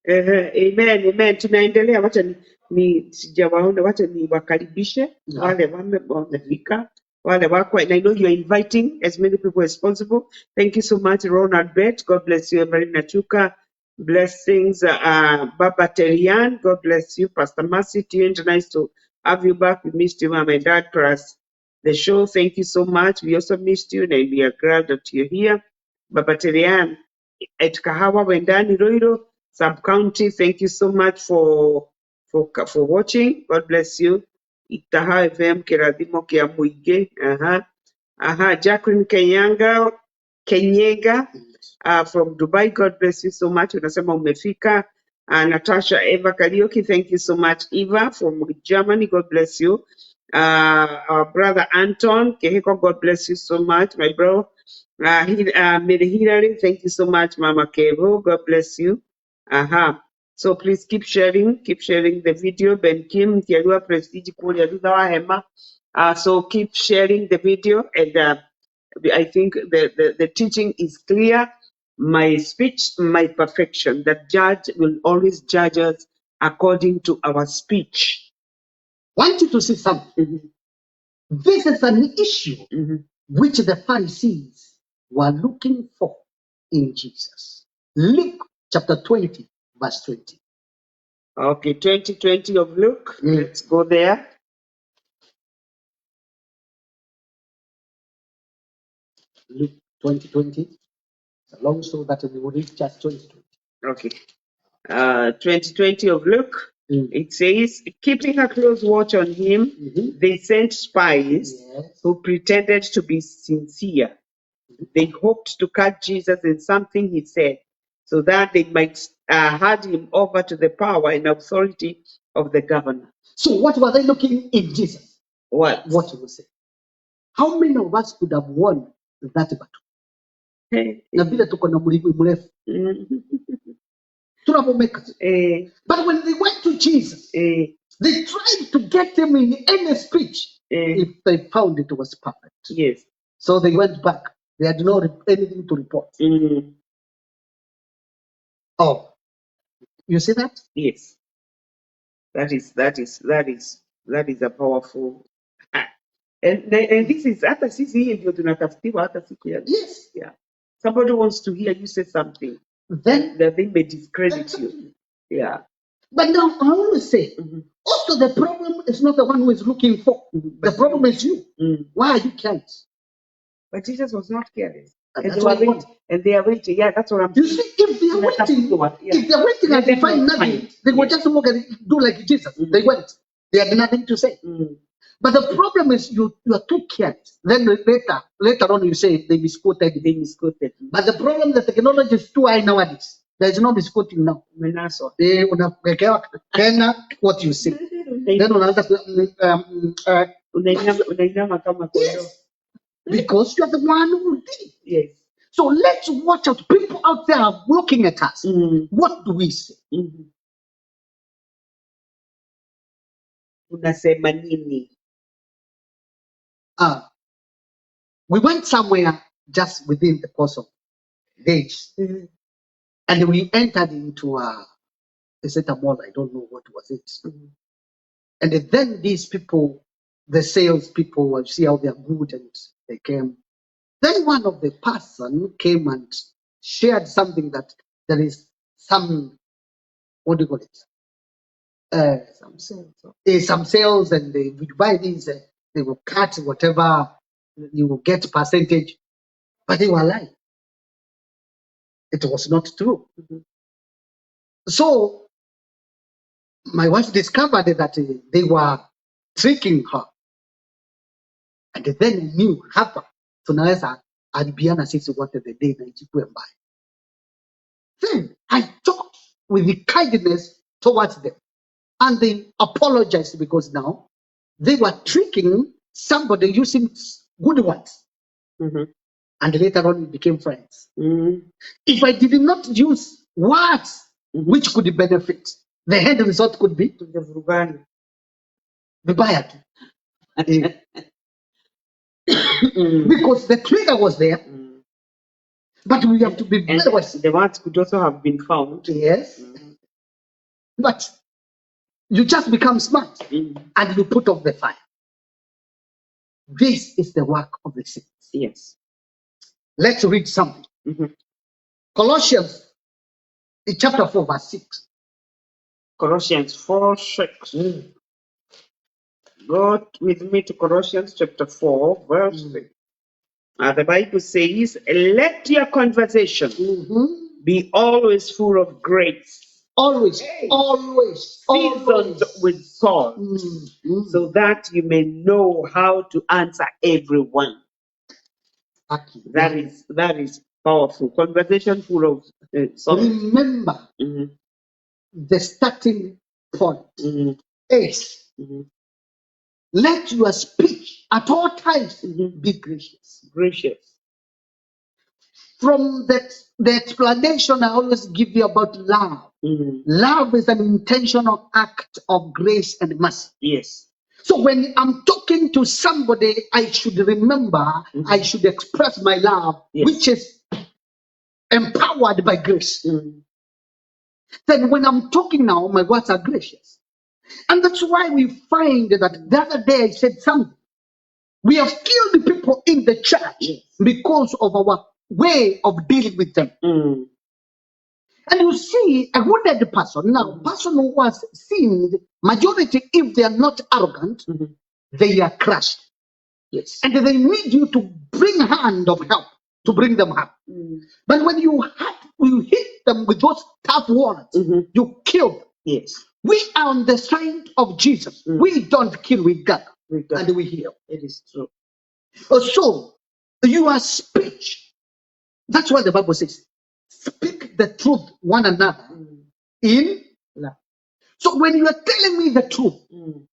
[SPEAKER 2] Amen, amen. Tunaendelea, wacha ni sijawaona, wacha ni wakaribishe wale wamefika, wale wako, and I know you are inviting as many people as possible. Thank you so much, Ronald Bet. God bless you, Evelyn Nachuka. Blessings, Baba Terian. God bless you, Pastor Mercy. Nice to have you back. We missed you, Mom and Dad, plus the show. Thank you so much. We also missed you, and we are glad that you're here. Baba Terian at Kahawa Wendani Roiro sub-county. Thank you so much for watching. God bless you. Itaha FM Kiradimo Kia Muige. Jacqueline Kenyega from Dubai. God bless you so much. Unasema umefika. Natasha Eva Karioki. Thank you so much. Eva from Germany. God bless you. Our brother Anton Keheko. God bless you so much, my bro. Mary Hillary, thank you so much, Mama Kevo. God bless you. So please keep sharing the video. Ben Kim, Kialua Prestige, Hema. So keep sharing the video, and I think the teaching is clear. My speech, my perfection. That judge will always judge us according to our speech.
[SPEAKER 3] Want you to see something. This is an issue which the Pharisees were looking for in Jesus. Luke chapter 20, verse 20.
[SPEAKER 2] Okay, 2020 of Luke. Let's go there.
[SPEAKER 3] Luke 2020. It's a long story that we will read just 2020.
[SPEAKER 2] Okay. 2020 of Luke. It says, keeping a close watch on him, they sent spies who pretended to be sincere. They hoped to catch Jesus in something he said, so that they might hand him over to the power and authority of the governor.
[SPEAKER 3] So what were they looking in Jesus?
[SPEAKER 2] What?
[SPEAKER 3] What you will say. How many of us could have won that battle? Na vile tuko na mlima mrefu. But when they went to Jesus, they tried to get him in any speech if they found it was perfect.
[SPEAKER 2] Yes.
[SPEAKER 3] So they went back. They had no anything to report. Oh, you see that?
[SPEAKER 2] Yes. That is a powerful. And this is hata sisi hii ndio tunatafutiwa hata siku ya.
[SPEAKER 3] Yes.
[SPEAKER 2] Yeah. Somebody wants to hear you say something. Then they may discredit you. Yeah.
[SPEAKER 3] But now I always say, also the problem is not the one who is looking for. The problem is you. Why are you careless?
[SPEAKER 2] But Jesus was not careless.
[SPEAKER 3] And
[SPEAKER 2] they are waiting. Yeah, that's what I'm
[SPEAKER 3] saying.
[SPEAKER 2] saying.
[SPEAKER 3] You see, if they are waiting and they find nothing, they will just look and do like Jesus. They went. They had nothing to say. But the problem is you are too careless. Then later on you say they misquoted. But the problem the technology is too high nowadays. There is no misquoting now. What you say. Then yes. Because you are the one who did. Yes. So let's watch out. People out there are looking at us. What do we say?
[SPEAKER 2] Unasema nini?
[SPEAKER 3] We went somewhere just within the course of days. And we entered into is it a mall? I don't know what was it. And then these people, the sales people, see how they are good, and they came. Then one of the person came and shared something that there is some, what do you call it? Some sales, and they would buy these, they will cut whatever, you will get percentage, but they were lying. It was not true. So my wife discovered that they were tricking her. And then knew hapa tunaweza aribiana sisi wote the day na ichukue mbaya. Then I talked with the kindness towards them, and they apologized because now they were tricking somebody using good words. and later on we became friends. If I did not use words which could benefit, the end result could be vibaya tu. Because the trigger was there, but we have to be
[SPEAKER 2] And
[SPEAKER 3] very wise.
[SPEAKER 2] the words could also have been found.
[SPEAKER 3] Yes, but you just become smart and you put off the fire. This is the work of the saints.
[SPEAKER 2] Yes.
[SPEAKER 3] Let's read something. Colossians chapter 4 verse 6.
[SPEAKER 2] Colossians 4:6. Go with me to Colossians chapter 4, verse 6. The Bible says, let your conversation be always full of grace,
[SPEAKER 3] Always, always,
[SPEAKER 2] seasoned
[SPEAKER 3] always.
[SPEAKER 2] with salt, so that you may know how to answer everyone.
[SPEAKER 3] Okay.
[SPEAKER 2] That is powerful. Conversation full of salt.
[SPEAKER 3] Remember the starting point is let your speech at all times be gracious.
[SPEAKER 2] Gracious.
[SPEAKER 3] From the explanation I always give you about love. Love is an intentional act of grace and mercy.
[SPEAKER 2] Yes.
[SPEAKER 3] So when I'm talking to somebody, I should remember, I should express my love, which is empowered by grace. Then when I'm talking now, my words are gracious. And that's why we find that the other day I said something. We have killed people in the church because of our way of dealing with them. And you see, a wounded person, now, person who was sinned, majority, if they are not arrogant, they are crushed.
[SPEAKER 2] Yes.
[SPEAKER 3] And they need you to bring hand of help to bring them up. But when you hit them with those tough words, you kill them.
[SPEAKER 2] Yes.
[SPEAKER 3] We are on the side of Jesus. We don't kill, we gather, and we heal.
[SPEAKER 2] It is true.
[SPEAKER 3] So, your speech, that's what the Bible says. Speak the truth one another in love. So when you are telling me the truth,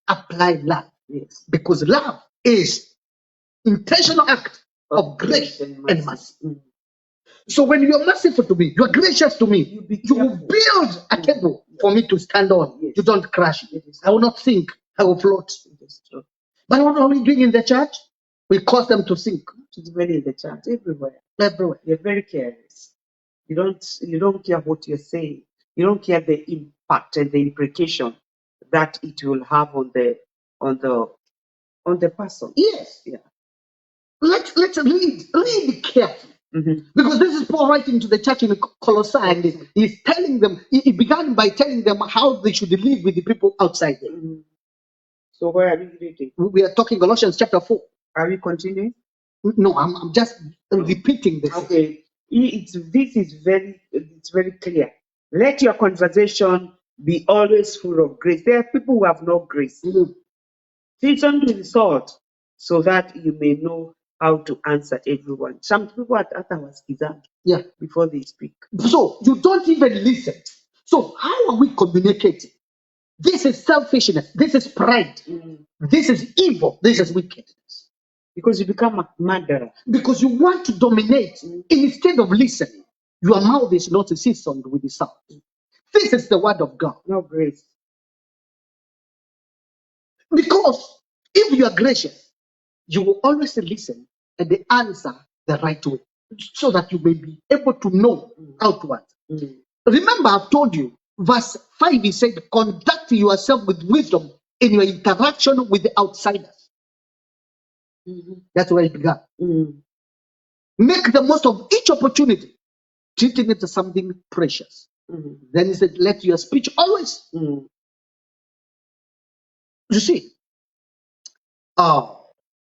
[SPEAKER 3] apply love.
[SPEAKER 2] Yes.
[SPEAKER 3] Because love is intentional act of grace and mercy. So when you are merciful to me, you are gracious to me, you will build a table for me to stand on. You don't crash it. I will not sink, I will float. But what are we doing in the church? We cause them to sink.
[SPEAKER 2] It's very in the church, everywhere.
[SPEAKER 3] Everywhere.
[SPEAKER 2] You're very careless. You don't care what you're saying. You don't care the impact and the implication that it will have on the person.
[SPEAKER 3] Yes.
[SPEAKER 2] Yeah.
[SPEAKER 3] Let's read carefully. Because this is Paul writing to the church in Colossae, and he's telling them, he began by telling them how they should live with the people outside them.
[SPEAKER 2] So where are we reading?
[SPEAKER 3] We are talking Colossians chapter 4.
[SPEAKER 2] Are we continuing?
[SPEAKER 3] No, I'm just repeating this.
[SPEAKER 2] Okay. It's very clear. Let your conversation be always full of grace. There are people who have no grace. Seasoned with salt, so that you may know how to answer everyone. Some people at Atawaskizan before they speak.
[SPEAKER 3] So you don't even listen. So how are we communicating? This is selfishness. This is pride. This is evil. This is wickedness.
[SPEAKER 2] Because you become a murderer.
[SPEAKER 3] Because you want to dominate instead of listening. Your mouth is not seasoned with the salt. This is the word of God.
[SPEAKER 2] No grace.
[SPEAKER 3] Because if you are gracious, you will always listen and answer the right way, so that you may be able to know outward. Remember, I've told you, verse 5, he said, conduct yourself with wisdom in your interaction with the outsiders. That's where it began. Make the most of each opportunity, treating it as something precious. Then he said, let your speech always. You see,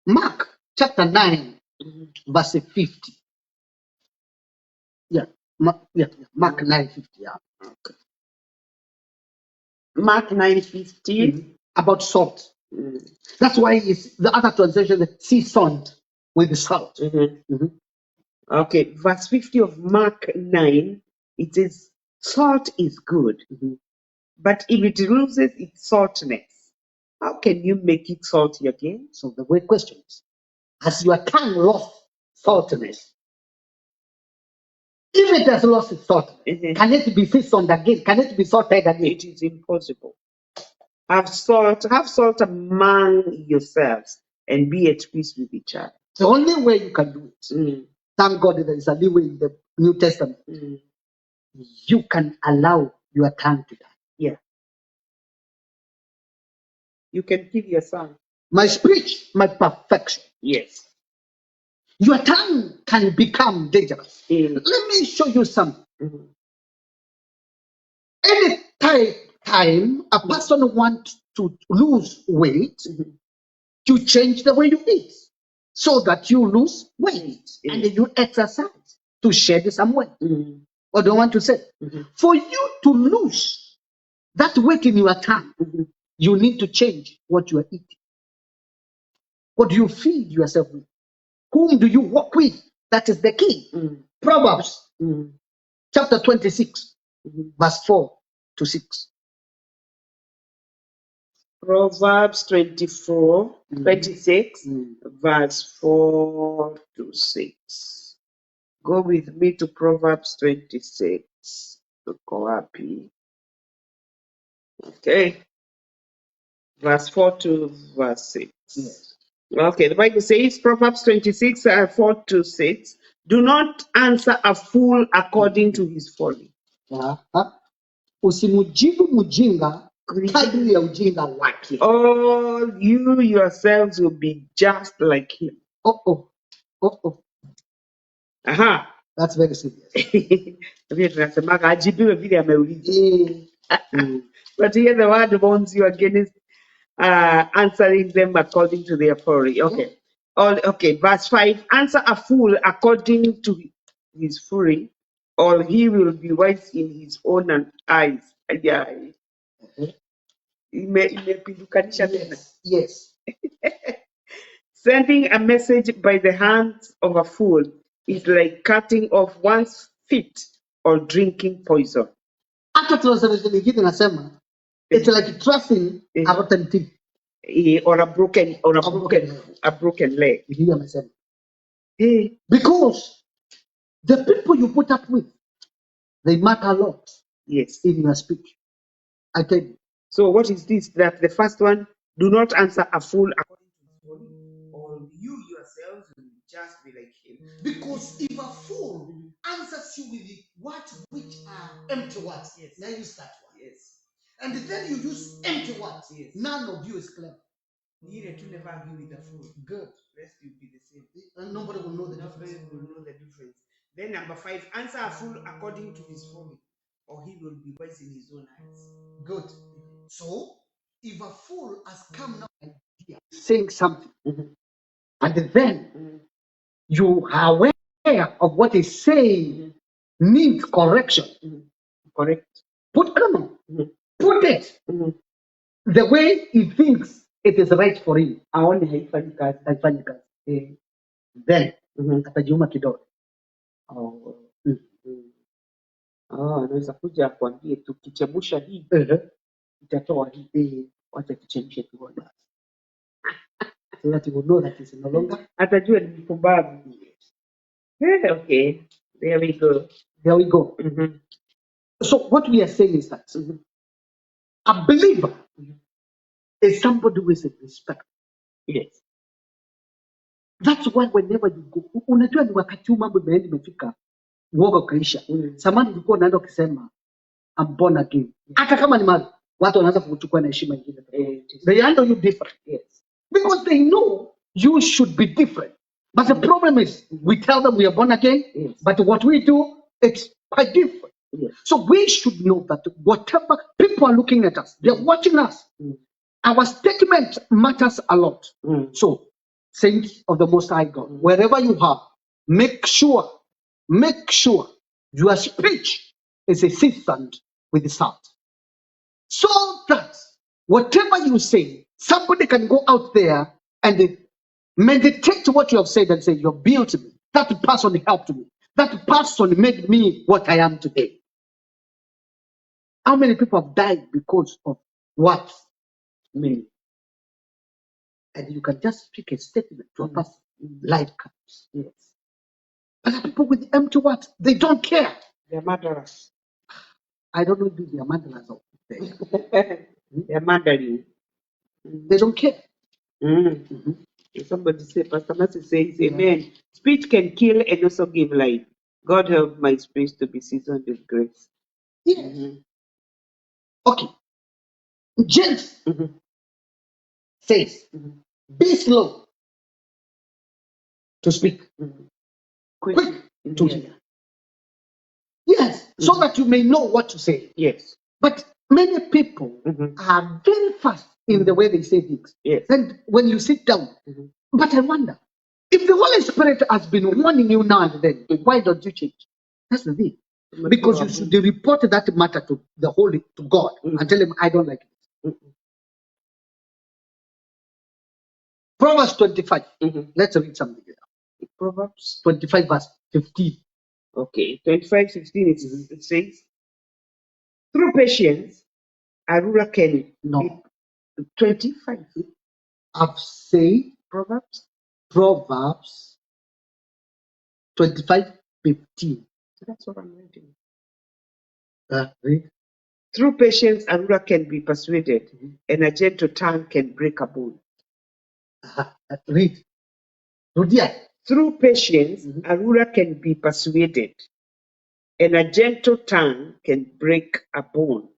[SPEAKER 3] Mark chapter 9, verse 50. Mark 9:50.
[SPEAKER 2] Okay. Mark 9:50.
[SPEAKER 3] About salt. That's why it's the other translation, seasoned with the salt.
[SPEAKER 2] Okay, verse 50 of Mark 9, it says, salt is good, but if it loses its saltness, how can you make it salty again?
[SPEAKER 3] So the way question is, has your tongue lost saltiness? If it has lost its salt, can it be seasoned again? Can it be salted again?
[SPEAKER 2] It is impossible. Have salt among yourselves and be at peace with each other.
[SPEAKER 3] The only way you can do it, thank God there is a leeway in the New Testament. You can allow your tongue to die.
[SPEAKER 2] Yeah. You can kill your son.
[SPEAKER 3] My speech, my perfection.
[SPEAKER 2] Yes.
[SPEAKER 3] Your tongue can become dangerous. Let me show you something. Any time a person wants to lose weight, you change the way you eat so that you lose weight and then you exercise to shed some weight. What do I want to say? For you to lose that weight in your tongue, you need to change what you are eating. What do you feed yourself with? Whom do you walk with? That is the key. Proverbs chapter 26, verse 4 to 6.
[SPEAKER 2] Proverbs 26, verse 4 to 6. Go with me to Proverbs 26. Go happy. Okay. Verse 4 to verse 6.
[SPEAKER 3] Yes.
[SPEAKER 2] Okay, the Bible says, Proverbs 26, 4 to 6. Do not answer a fool according to his folly.
[SPEAKER 3] Usimujibu mjinga kadri ya ujinga wake.
[SPEAKER 2] All you yourselves will be just like him. Aha.
[SPEAKER 3] That's very serious.
[SPEAKER 2] Vile tunasemaga ajibiwe vile ameuliza. But here the word warns you against answering them according to their folly. Okay. Okay, verse 5. Answer a fool according to his folly, or he will be wise in his own eyes. Yeah. Imepindukanisha tena.
[SPEAKER 3] Yes.
[SPEAKER 2] Sending a message by the hands of a fool is like cutting off one's feet or drinking poison.
[SPEAKER 3] Hata translation nyingine nasema it's like trusting a rotten teeth.
[SPEAKER 2] Or a broken leg.
[SPEAKER 3] Ndiyo amesema. Because the people you put up with, they matter a lot.
[SPEAKER 2] Yes.
[SPEAKER 3] In your speech. I tell you.
[SPEAKER 2] So what is this? That the first one, do not answer a fool according to his folly, or you yourselves will just be like him.
[SPEAKER 3] Because if a fool answers you with words which are empty words, now use that one.
[SPEAKER 2] Yes.
[SPEAKER 3] And then you use empty words.
[SPEAKER 2] Yes.
[SPEAKER 3] None of you is clever.
[SPEAKER 2] Neither to never agree with a fool.
[SPEAKER 3] Good.
[SPEAKER 2] Lest you be the same.
[SPEAKER 3] And nobody will know the
[SPEAKER 2] Nobody
[SPEAKER 3] difference.
[SPEAKER 2] will know the difference. Then number 5, answer a fool according to his folly, or he will be wise in his own eyes.
[SPEAKER 3] Good. So, if a fool has come now saying something, and then you are aware of what he's saying needs correction,
[SPEAKER 2] Correct.
[SPEAKER 3] put comma, put it the way he thinks it is right for him. Aone haifanyi kazi. Then atajiuma kidogo.
[SPEAKER 2] Anaweza kuja akwambie tukichemsha hii itatoa hii. Wacha tuchemshe tuone.
[SPEAKER 3] So that you will know that it's no longer.
[SPEAKER 2] Atajua ni mpumbavu. Okay, there we go.
[SPEAKER 3] There we go. So what we are saying is that a believer is somebody who is in respect.
[SPEAKER 2] Yes.
[SPEAKER 3] That's why whenever you go, unajua ni wakati huu mambo imefika uoga ukaisha. Samani ulikuwa unaenda ukisema I'm born again. Hata kama ni mali, watu wanaanza kukuchukua na heshima nyingine. They handle you different. Yes. Because they know you should be different. But the problem is we tell them we are born again, but what we do, it's quite different. Yes. So we should know that whatever people are looking at us, they're watching us. Our statement matters a lot. So, saints of the Most High God, wherever you are, make sure your speech is seasoned with salt. So that whatever you say, somebody can go out there and meditate what you have said and say, you built me. That person helped me. That person made me what I am today. How many people have died because of what? Me. And you can just speak a statement to a person. Life comes. Yes. But the people with empty words, they don't care.
[SPEAKER 2] They're murderers.
[SPEAKER 3] I don't know if they are murderers or
[SPEAKER 2] They're murdering.
[SPEAKER 3] they don't care.
[SPEAKER 2] Somebody say, Pastor Mercy says, Amen. Speech can kill and also give life. God help my speech to be seasoned with grace.
[SPEAKER 3] Yes. Okay. James says, be slow to speak, quick to hear. Yes, so that you may know what to say.
[SPEAKER 2] Yes.
[SPEAKER 3] But many people are very fast in the way they say things.
[SPEAKER 2] Yes.
[SPEAKER 3] And when you sit down, but I wonder, if the Holy Spirit has been warning you now and then, why don't you change? That's the thing. Because you should report that matter to the Holy, to God, and tell him, I don't like it. Proverbs 25. Let's read something here.
[SPEAKER 2] Proverbs
[SPEAKER 3] 25 verse 15.
[SPEAKER 2] Okay, 25:16 it says, through patience, a ruler can
[SPEAKER 3] No.
[SPEAKER 2] be 25.
[SPEAKER 3] I've said
[SPEAKER 2] Proverbs.
[SPEAKER 3] Proverbs 25:15.
[SPEAKER 2] That's what I'm reading.
[SPEAKER 3] Read.
[SPEAKER 2] Through patience, a ruler can be persuaded, and a gentle tongue can break a bone.
[SPEAKER 3] Read. Rudia.
[SPEAKER 2] Through patience, a ruler can be persuaded, and a gentle tongue can break a bone.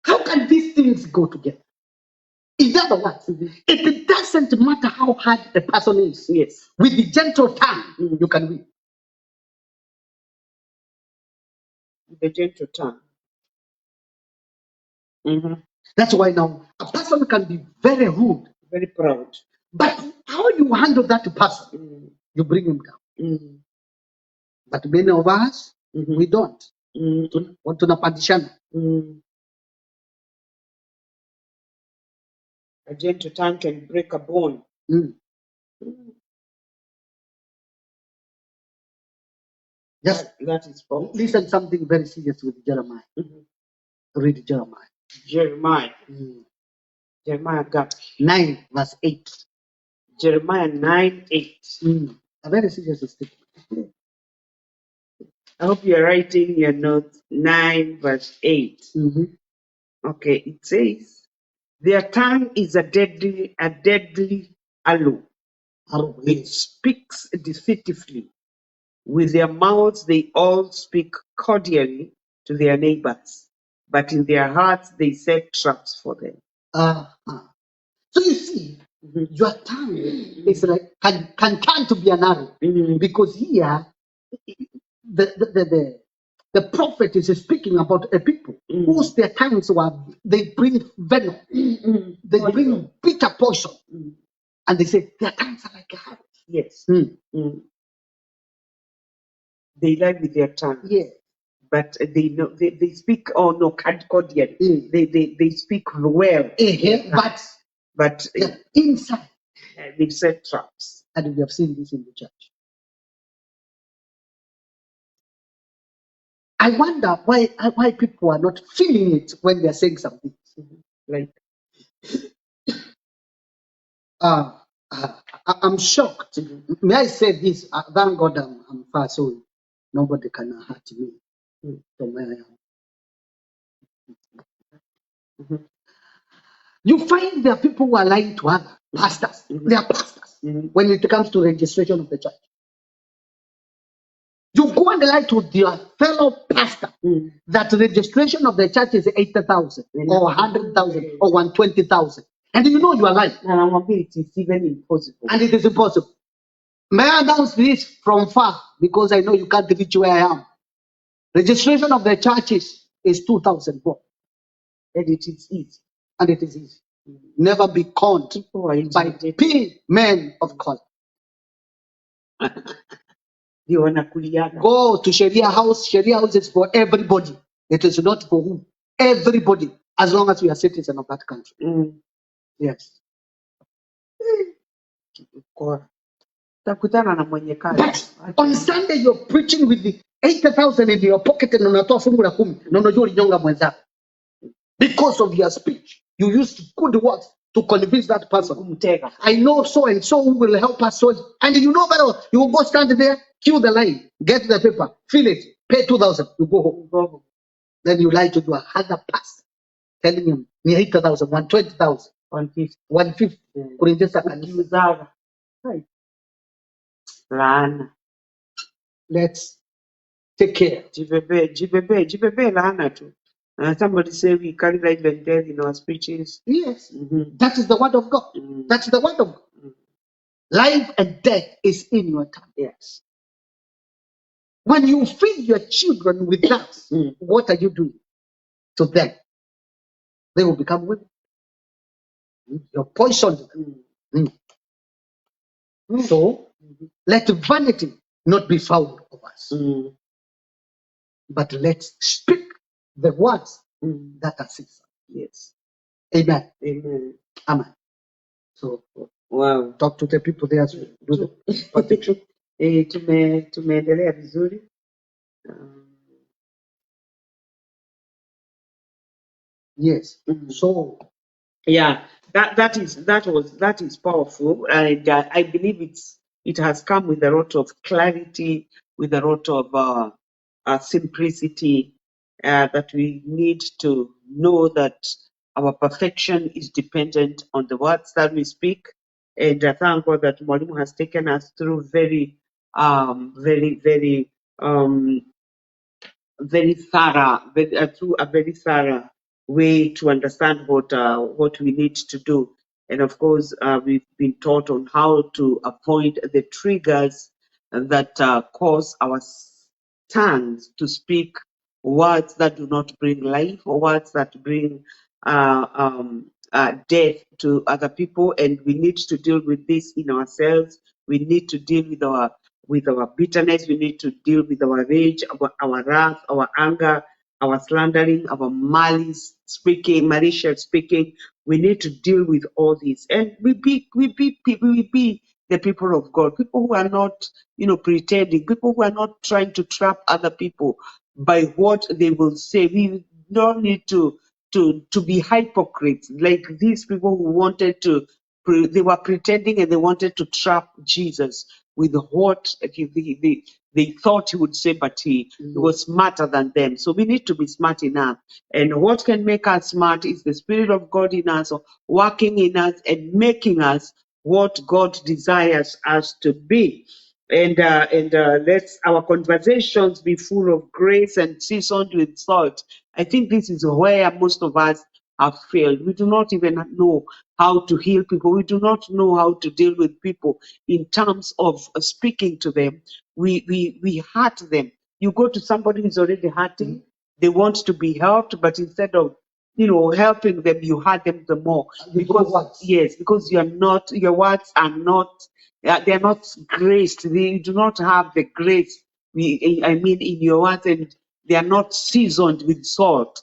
[SPEAKER 3] How can these things go together? In other words, it doesn't matter how hard the person is.
[SPEAKER 2] Yes.
[SPEAKER 3] With the gentle tongue, you can win.
[SPEAKER 2] The gentle tongue.
[SPEAKER 3] That's why now a person can be very rude,
[SPEAKER 2] Very proud.
[SPEAKER 3] but how you handle that person, you bring him down. But many of us, we don't. Want to napandishana.
[SPEAKER 2] A gentle tongue can break a bone.
[SPEAKER 3] Just
[SPEAKER 2] that is false.
[SPEAKER 3] listen something very serious with Jeremiah. Read Jeremiah.
[SPEAKER 2] Jeremiah. Jeremiah got
[SPEAKER 3] 9 verse 8.
[SPEAKER 2] Jeremiah 9:8.
[SPEAKER 3] A very serious statement.
[SPEAKER 2] I hope you're writing your notes. 9 verse 8. Okay, it says, their tongue is a deadly arrow. It speaks deceitfully. With their mouths, they all speak cordially to their neighbors, but in their hearts, they set traps for them.
[SPEAKER 3] So you see, your tongue is like can turn to be an arrow, because here the prophet is speaking about a people whose their tongues they bring venom, they bring bitter poison, and they say their tongues are like arrows.
[SPEAKER 2] Yes. They lie with their tongue.
[SPEAKER 3] Yeah.
[SPEAKER 2] But they know they speak cordially. They speak well. But
[SPEAKER 3] inside
[SPEAKER 2] they've set traps.
[SPEAKER 3] And we have seen this in the church. I wonder why people are not feeling it when they're saying something.
[SPEAKER 2] Like,
[SPEAKER 3] I'm shocked. May I say this? Thank God I'm far, so nobody can hurt me from where I am. You find there are people who are lying to other pastors. They are pastors when it comes to registration of the church. You go and lie to your fellow pastor that registration of the church is 80,000 or 100,000 or 120,000. And you know you are lying.
[SPEAKER 2] And it is even impossible.
[SPEAKER 3] And it is impossible. May I announce this from far because I know you can't reach where I am. Registration of the churches is 2,000 more.
[SPEAKER 2] And it is easy.
[SPEAKER 3] And it is easy. Never be conned by men of color. Go to Sharia house. Sharia house is for everybody. It is not for who? Everybody. As long as you are citizen of that country. Yes. But on Sunday you're preaching with the 80,000 in your pocket and unatoa fungu la 10 na unajua ulinyonga mwenzako. Because of your speech, you used good words. to convince that person.
[SPEAKER 2] kumtega.
[SPEAKER 3] I know so and so who will help us. So, and you know better. You will go stand there, queue the line, get the paper, fill it, pay 2,000, you go home.
[SPEAKER 2] Go home.
[SPEAKER 3] Then you lie to do another pass, telling him, 80,000, 120,000,
[SPEAKER 2] 150.
[SPEAKER 3] 150. Kurejesha kanisa.
[SPEAKER 2] Ukiuzaga. Right. Laana.
[SPEAKER 3] Let's take care.
[SPEAKER 2] Jibebe laana tu. Somebody say we carry life and death in our speeches.
[SPEAKER 3] Yes,
[SPEAKER 2] Mhm.
[SPEAKER 3] that is the word of God.
[SPEAKER 2] Mm.
[SPEAKER 3] That's the word of God.
[SPEAKER 2] Mm.
[SPEAKER 3] Life and death is in your tongue.
[SPEAKER 2] Yes.
[SPEAKER 3] When you feed your children with that,
[SPEAKER 2] Mm.
[SPEAKER 3] what are you doing to them? They will become women. You're poisoned.
[SPEAKER 2] Mm.
[SPEAKER 3] Mm. So let vanity not be found of us,
[SPEAKER 2] Mm.
[SPEAKER 3] but let's speak the words
[SPEAKER 2] Mm.
[SPEAKER 3] that are sincere.
[SPEAKER 2] Yes.
[SPEAKER 3] Amen.
[SPEAKER 2] Amen.
[SPEAKER 3] Amen. So
[SPEAKER 2] Wow.
[SPEAKER 3] talk to the people there as we do the
[SPEAKER 2] Tumeendelea vizuri.
[SPEAKER 3] yes.
[SPEAKER 2] Mm.
[SPEAKER 3] So
[SPEAKER 2] Yeah, that is powerful, and I believe it has come with a lot of clarity, with a lot of simplicity, that we need to know that our perfection is dependent on the words that we speak, and I thank God that Mwalimu has taken us through very very thorough, through a very thorough way to understand what we need to do. And of course, we've been taught on how to avoid the triggers that cause our tongues to speak words that do not bring life or words that bring death to other people. And we need to deal with this in ourselves. We need to deal with our bitterness. We need to deal with our rage, our wrath, our anger, our slandering, our malice speaking, malicious speaking. We need to deal with all this, and we be the people of God, people who are not, pretending, people who are not trying to trap other people by what they will say. We don't need to be hypocrites like these people who wanted to. They were pretending and they wanted to trap Jesus with what they thought he would say, but he was smarter than them. So we need to be smart enough. And what can make us smart is the Spirit of God in us, working in us and making us what God desires us to be. And let's our conversations be full of grace and seasoned with salt. I think this is where most of us have failed. We do not even know how to heal people. We do not know how to deal with people in terms of speaking to them. We hurt them. You go to somebody who's already hurting, they want to be helped, but instead of helping them, you hurt them the more. Because your words are not, they're not graced. They do not have the grace. I mean, in your words, and they are not seasoned with salt.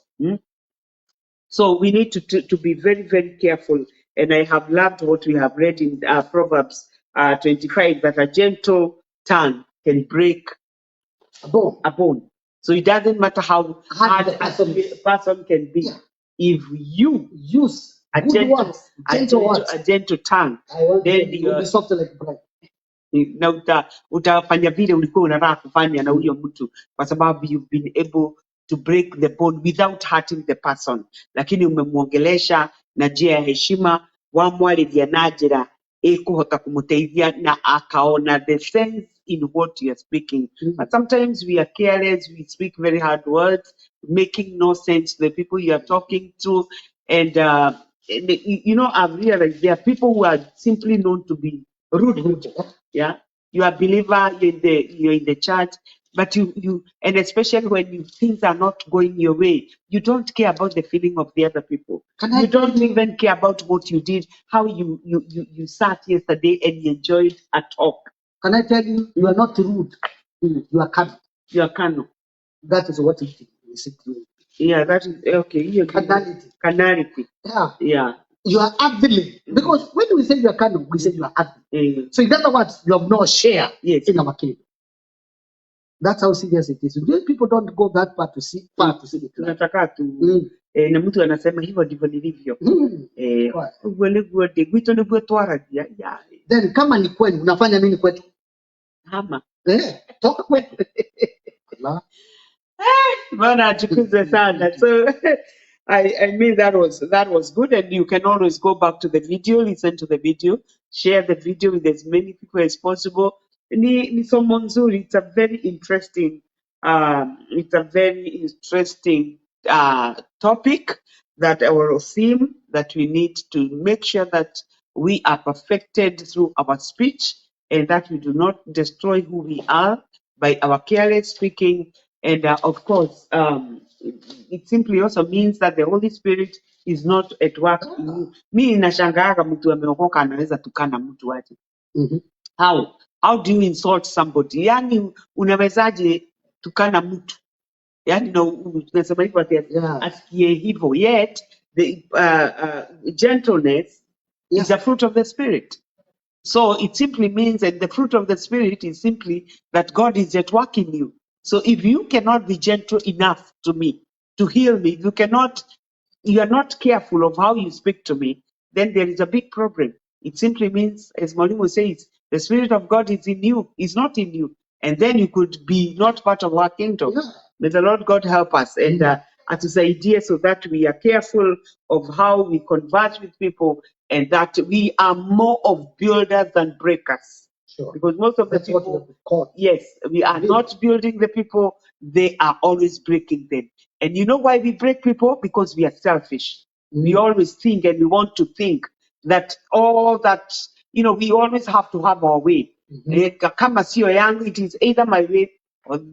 [SPEAKER 2] So we need to be very, very careful. And I have loved what we have read in Proverbs 25, that a gentle tongue can break a bone. So it doesn't matter how hard a person can be.
[SPEAKER 3] Yeah.
[SPEAKER 2] If you
[SPEAKER 3] use
[SPEAKER 2] a
[SPEAKER 3] good
[SPEAKER 2] gentle,
[SPEAKER 3] words, gentle words.
[SPEAKER 2] a gentle tongue,
[SPEAKER 3] I want
[SPEAKER 2] then
[SPEAKER 3] to be soft like bread.
[SPEAKER 2] na utafanya vile ulikuwa unataka kufanya na huyo mtu, kwa sababu you've been able to break the bond without hurting the person, lakini umemwongelesha na njia ya heshima, wamwarĩria na njĩra ĩkũhota kũmũteithia na akaona the sense in what you are speaking. But sometimes we are careless, we speak very hard words, making no sense to the people you are talking to. And I've realized there are people who are simply known to be rude. Yeah, you are a believer, you're in the church, but and especially when things are not going your way, you don't care about the feeling of the other people. You don't even care about what you did, how you sat yesterday and you enjoyed a talk.
[SPEAKER 3] Can I tell you, you are not rude. You are carnal.
[SPEAKER 2] You are carnal.
[SPEAKER 3] That is what it is.
[SPEAKER 2] Yeah, that is okay. Carnality.
[SPEAKER 3] Yeah.
[SPEAKER 2] Yeah.
[SPEAKER 3] You are ugly. Because when we say you are carnal, we say you are ugly. So in other words, you have no share in our kingdom. That's how serious it is. People don't go that far to see.
[SPEAKER 2] na mtu anasema hivyo ndivyo nilivyo.
[SPEAKER 3] Right.
[SPEAKER 2] Ugwele gwito ni gwetwara ya
[SPEAKER 3] Then kama ni kweli unafanya nini kwetu?
[SPEAKER 2] hama.
[SPEAKER 3] Toka kwetu. La.
[SPEAKER 2] Bwana atukuzwe sana. So I mean that was good, and you can always go back to the video, listen to the video, share the video with as many people as possible. Ni somo nzuri. It's a very interesting topic, that our theme, that we need to make sure that we are perfected through our speech, and that we do not destroy who we are by our careless speaking. And of course, it simply also means that the Holy Spirit is not at work in you. Mi nashangaa mtu ameokoka anaweza tukana mtu aje. How do you insult somebody? Yani unawezaje tukana mtu? Yani tunasema hivyo asikie hivyo. Yet the gentleness is a fruit of the Spirit. So it simply means that the fruit of the Spirit is simply that God is at work in you. So if you cannot be gentle enough to me, to heal me, you are not careful of how you speak to me, then there is a big problem. It simply means, as Mwalimu says, the Spirit of God is in you, is not in you. And then you could be not part of our kingdom. May the Lord God help us and atusaidie, so that we are careful of how we converse with people, and that we are more of builders than breakers.
[SPEAKER 3] Sure.
[SPEAKER 2] Because most of the
[SPEAKER 3] That's
[SPEAKER 2] people,
[SPEAKER 3] what we call.
[SPEAKER 2] yes, we are not building the people, they are always breaking them. And you know why we break people? Because we are selfish. We always think, and we want to think that all that, we always have to have our way. Kama sio yangu, it is either my way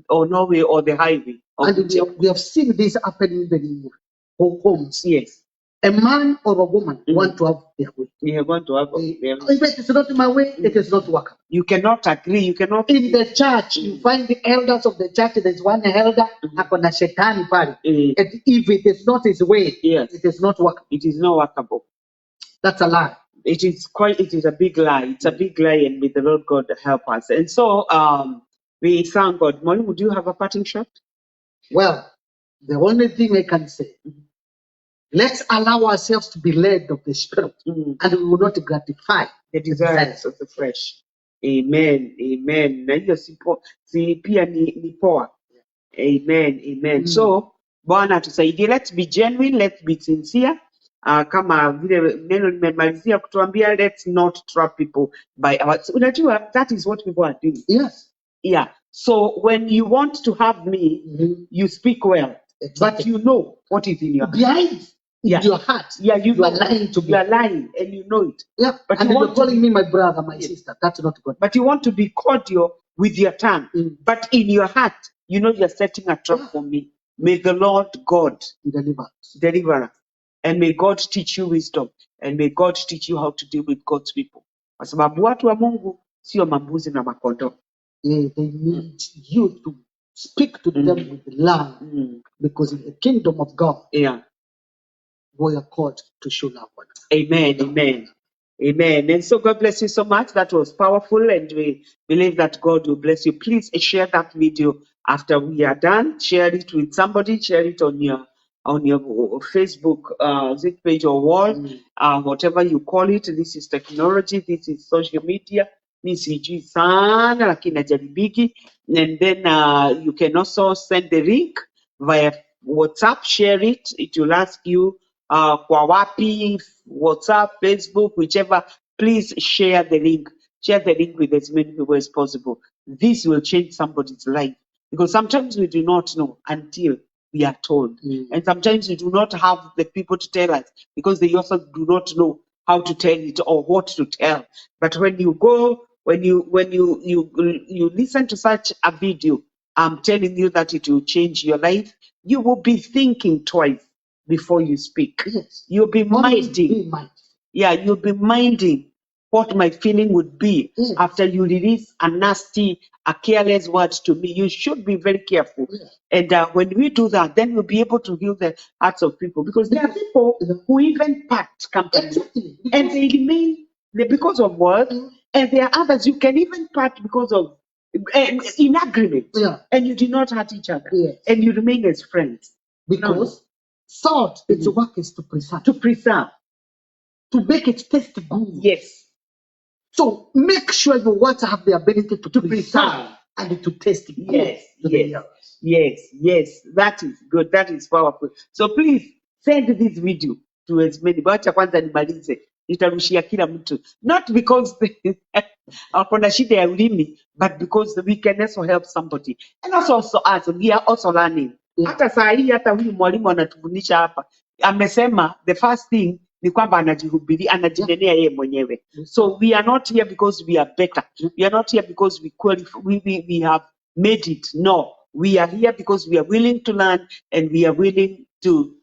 [SPEAKER 2] or no way, or the highway.
[SPEAKER 3] And we have seen this happening in homes.
[SPEAKER 2] Yes.
[SPEAKER 3] A man or a woman want to have their way.
[SPEAKER 2] We are going to have
[SPEAKER 3] If it is not my way, it is not work.
[SPEAKER 2] You cannot agree. You cannot.
[SPEAKER 3] In the church, you find the elders of the church. There is one elder, akona shetani pale. And if it is not his way,
[SPEAKER 2] Yes.
[SPEAKER 3] it is not workable.
[SPEAKER 2] It is not workable.
[SPEAKER 3] That's a lie.
[SPEAKER 2] It is a big lie. It's a big lie, and may the Lord God help us. And so we thank God. Molly, would you have a parting shot?
[SPEAKER 3] Well, the only thing I can say, let's allow ourselves to be led of the Spirit, and we will not gratify
[SPEAKER 2] The desires of the flesh. Amen. Amen. Na hiyo si pia ni poa. Amen. Amen. So Bwana tusaidie. Let's be genuine. Let's be sincere. Kama vile neno limemalizia kutuambia, let's not trap people by our. Unajua, that is what people are doing.
[SPEAKER 3] Yes.
[SPEAKER 2] Yeah. So when you want to have me, you speak well, but you know what is in your heart.
[SPEAKER 3] Behind your heart,
[SPEAKER 2] you
[SPEAKER 3] are lying to me.
[SPEAKER 2] You are lying, and you know it.
[SPEAKER 3] Yeah.
[SPEAKER 2] But
[SPEAKER 3] and
[SPEAKER 2] you
[SPEAKER 3] you're
[SPEAKER 2] want
[SPEAKER 3] calling me my brother, my sister. That's not good.
[SPEAKER 2] But you want to be cordial with your tongue, but in your heart, you know you're setting a trap for me. May the Lord God deliver us. And may God teach you wisdom. And may God teach you how to deal with God's people. Kwa sababu watu wa Mungu sio mambuzi na makondoo.
[SPEAKER 3] They need you to speak to them with love, because in the kingdom of God, we are called to show love.
[SPEAKER 2] Amen. Amen. Amen. And so God bless you so much. That was powerful, and we believe that God will bless you. Please share that video after we are done. Share it with somebody. Share it on your Facebook zip page or wall, whatever you call it. This is technology. This is social media. Sijui sana lakini najaribiki. And then you can also send the link via WhatsApp. Share it. It will ask you kwa wapi, WhatsApp, Facebook, whichever. Please share the link. Share the link with as many people as possible. This will change somebody's life, because sometimes we do not know until we are told. And sometimes we do not have the people to tell us, because they also do not know how to tell it or what to tell. But when you go, when you listen to such a video, I'm telling you that it will change your life. You will be thinking twice before you speak.
[SPEAKER 3] Yes.
[SPEAKER 2] You'll be minding. You'll be minding what my feeling would be after you release a nasty, a careless word to me. You should be very careful. And when we do that, then we'll be able to heal the hearts of people. Because there are people who even part companies and they remain because of work. And there are others you can even part because of in agreement. And you do not hurt each other. And you remain as friends.
[SPEAKER 3] Because Salt, its work is to preserve,
[SPEAKER 2] to preserve.
[SPEAKER 3] to make it taste good.
[SPEAKER 2] Yes.
[SPEAKER 3] So make sure your water have the ability to preserve
[SPEAKER 2] preserve.
[SPEAKER 3] and to taste good
[SPEAKER 2] Yes,
[SPEAKER 3] to the
[SPEAKER 2] yes,
[SPEAKER 3] ears.
[SPEAKER 2] yes, yes. That is good. That is powerful. So please send this video to as many. Wacha kwanza nimalize. Nitarushia kila mtu. Not because akona shida ya ulimi, but because we can also help somebody. And also us, we are also learning.
[SPEAKER 3] Yeah.
[SPEAKER 2] Hata saa hii hata huyu mwalimu anatufundisha hapa. Amesema the first thing ni kwamba anajihubiri, anajinenea yeye mwenyewe. So we are not here because we are better. We are not here because we qualify, we have made it. No, we are here because we are willing to learn and we are willing to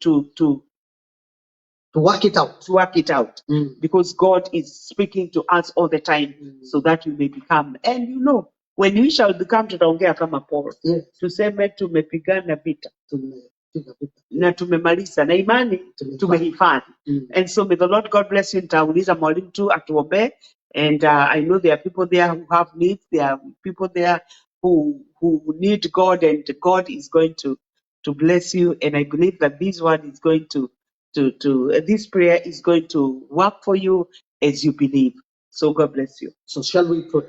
[SPEAKER 3] work it out.
[SPEAKER 2] work it out. Because God is speaking to us all the time so that we may become. And you know, when we shall become, tutaongea kama Paul.
[SPEAKER 3] Yes.
[SPEAKER 2] Tuseme tumepigana vita
[SPEAKER 3] Tumepiga vita.
[SPEAKER 2] na tumemaliza na imani tumehifadhi. And so may the Lord God bless you. Nitauliza mwalimu tu atuombe. And I know there are people there who have needs. There are people there who need God, and God is going to bless you. And I believe that this one is going to this prayer is going to work for you as you believe. So God bless you.
[SPEAKER 3] So shall we pray?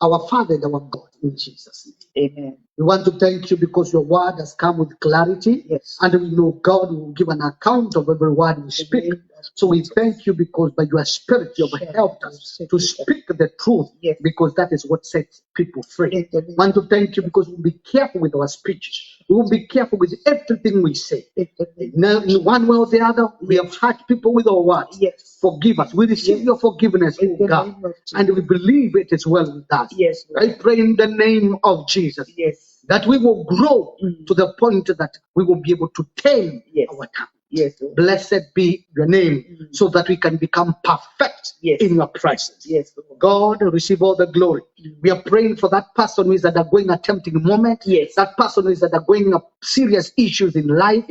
[SPEAKER 3] Our Father and our God, in Jesus' name.
[SPEAKER 2] Amen.
[SPEAKER 3] We want to thank you because your word has come with clarity.
[SPEAKER 2] Yes.
[SPEAKER 3] And we know God will give an account of every word we speak. So we thank you because by your spirit you have helped us to speak the truth.
[SPEAKER 2] Yes.
[SPEAKER 3] Because that is what sets people free. We want to thank you because we'll be careful with our speech. We will be careful with everything we say. Now, in one way or the other, we have hurt people with our words.
[SPEAKER 2] Yes.
[SPEAKER 3] Forgive us. We receive your forgiveness, oh God. And we believe it is well with us.
[SPEAKER 2] Yes, Lord.
[SPEAKER 3] I pray in the name of Jesus.
[SPEAKER 2] Yes.
[SPEAKER 3] That we will grow to the point that we will be able to tame
[SPEAKER 2] Yes.
[SPEAKER 3] our tongue.
[SPEAKER 2] Yes, Lord.
[SPEAKER 3] Blessed be your name, so that we can become perfect
[SPEAKER 2] Yes.
[SPEAKER 3] in your presence.
[SPEAKER 2] Yes, Lord.
[SPEAKER 3] God, receive all the glory. We are praying for that person who is undergoing a tempting moment.
[SPEAKER 2] Yes.
[SPEAKER 3] That person who is undergoing serious issues in life.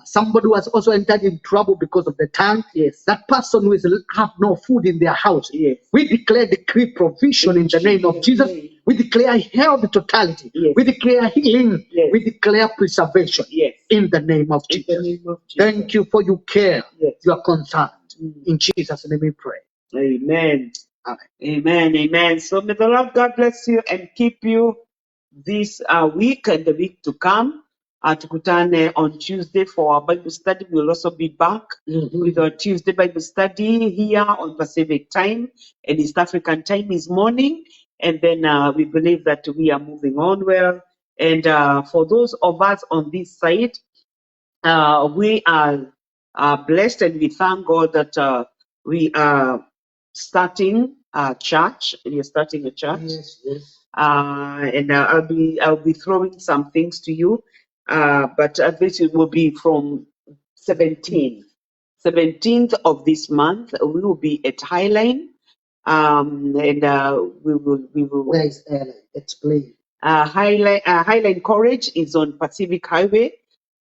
[SPEAKER 3] Somebody who has also entered in trouble because of the tongue.
[SPEAKER 2] Yes.
[SPEAKER 3] That person who is have no food in their house.
[SPEAKER 2] Yes.
[SPEAKER 3] We decree provision in the name of Jesus. We declare health totality.
[SPEAKER 2] Yes.
[SPEAKER 3] We declare healing.
[SPEAKER 2] Yes.
[SPEAKER 3] We declare preservation.
[SPEAKER 2] Yes.
[SPEAKER 3] In the name of
[SPEAKER 2] In
[SPEAKER 3] Jesus.
[SPEAKER 2] the name of Jesus.
[SPEAKER 3] Thank you for your care.
[SPEAKER 2] Yes.
[SPEAKER 3] You are concerned. In Jesus' name we pray.
[SPEAKER 2] Amen.
[SPEAKER 3] Amen.
[SPEAKER 2] Amen. Amen. So may the Lord God bless you and keep you this week and the week to come. Tukutane on Tuesday for our Bible study. We'll also be back with our Tuesday Bible study here on Pacific time, and East African time is morning. And then we believe that we are moving on well. And for those of us on this side, we are blessed, and we thank God that we are starting a church. We are starting a church.
[SPEAKER 3] Yes, yes.
[SPEAKER 2] And I'll be throwing some things to you, but this will be from 17th of this month. We will be at Highline, and we will.
[SPEAKER 3] Where is Ellen? Explain.
[SPEAKER 2] Highline College is on Pacific Highway.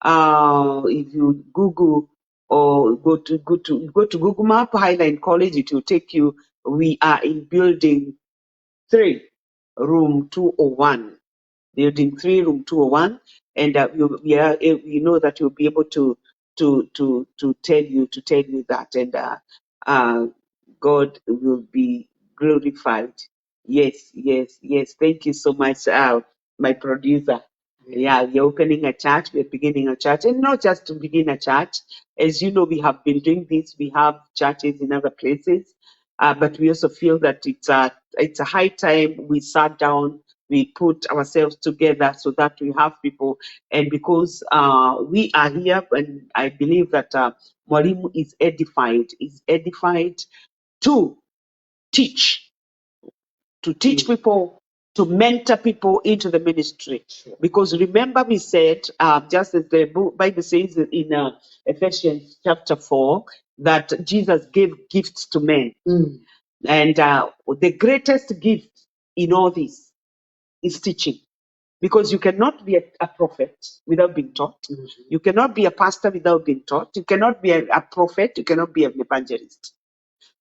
[SPEAKER 2] If you Google or go to Google Map, Highline College, it will take you. We are in building 3, room 201. Building 3, room 201, and we know that you'll be able to tell you that, and God will be glorified. Yes, yes, yes. Thank you so much, my producer. Yeah, we're opening a church. We're beginning a church, and not just to begin a church. As you know, we have been doing this. We have churches in other places, but we also feel that it's a high time we sat down, we put ourselves together so that we have people. And because we are here, and I believe that Mwalimu is edified to teach, people, to mentor people into the ministry. Because remember, we said, just as the Bible says in Ephesians chapter 4, that Jesus gave gifts to men. And the greatest gift in all this is teaching. Because you cannot be a prophet without being taught. You cannot be a pastor without being taught. You cannot be a prophet. You cannot be an evangelist.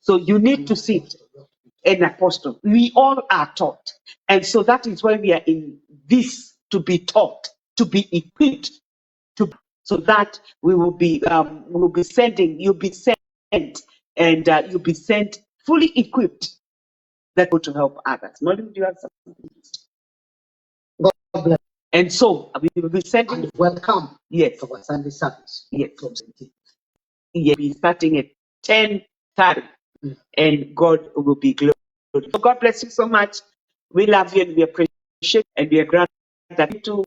[SPEAKER 2] So you need to sit an apostle. We all are taught. And so that is why we are in this, to be taught, to be equipped, to so that we'll be sending, you'll be sent, and you'll be sent fully equipped that go to help others. Molly, do you have something?
[SPEAKER 3] God bless.
[SPEAKER 2] And so we will be sending.
[SPEAKER 3] And welcome.
[SPEAKER 2] Yes.
[SPEAKER 3] To our Sunday service.
[SPEAKER 2] Yes.
[SPEAKER 3] From 17.
[SPEAKER 2] Yes. We'll be starting at 10:30, and God will be glorified. So God bless you so much. We love you and we appreciate, and we are glad that you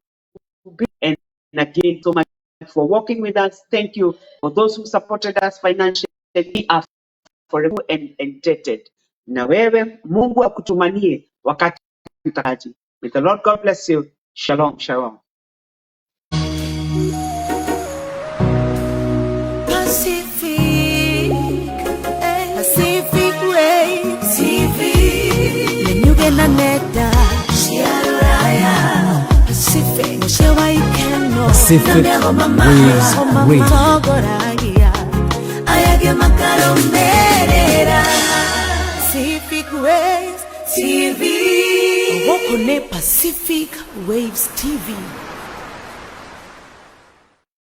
[SPEAKER 2] be. And again, so much for working with us. Thank you for those who supported us financially. We are forever and indebted. Na wewe Mungu akutumanie wakati utakaji. May the Lord God bless you. Shalom, shalom.
[SPEAKER 4] Pacific Waves TV. Menyuge na neta Shiaraya Pacific Shewa ikeno
[SPEAKER 1] Pacific Waves Radio.
[SPEAKER 4] Ayage makaro merera Pacific Waves TV. Woko ne Pacific Waves TV.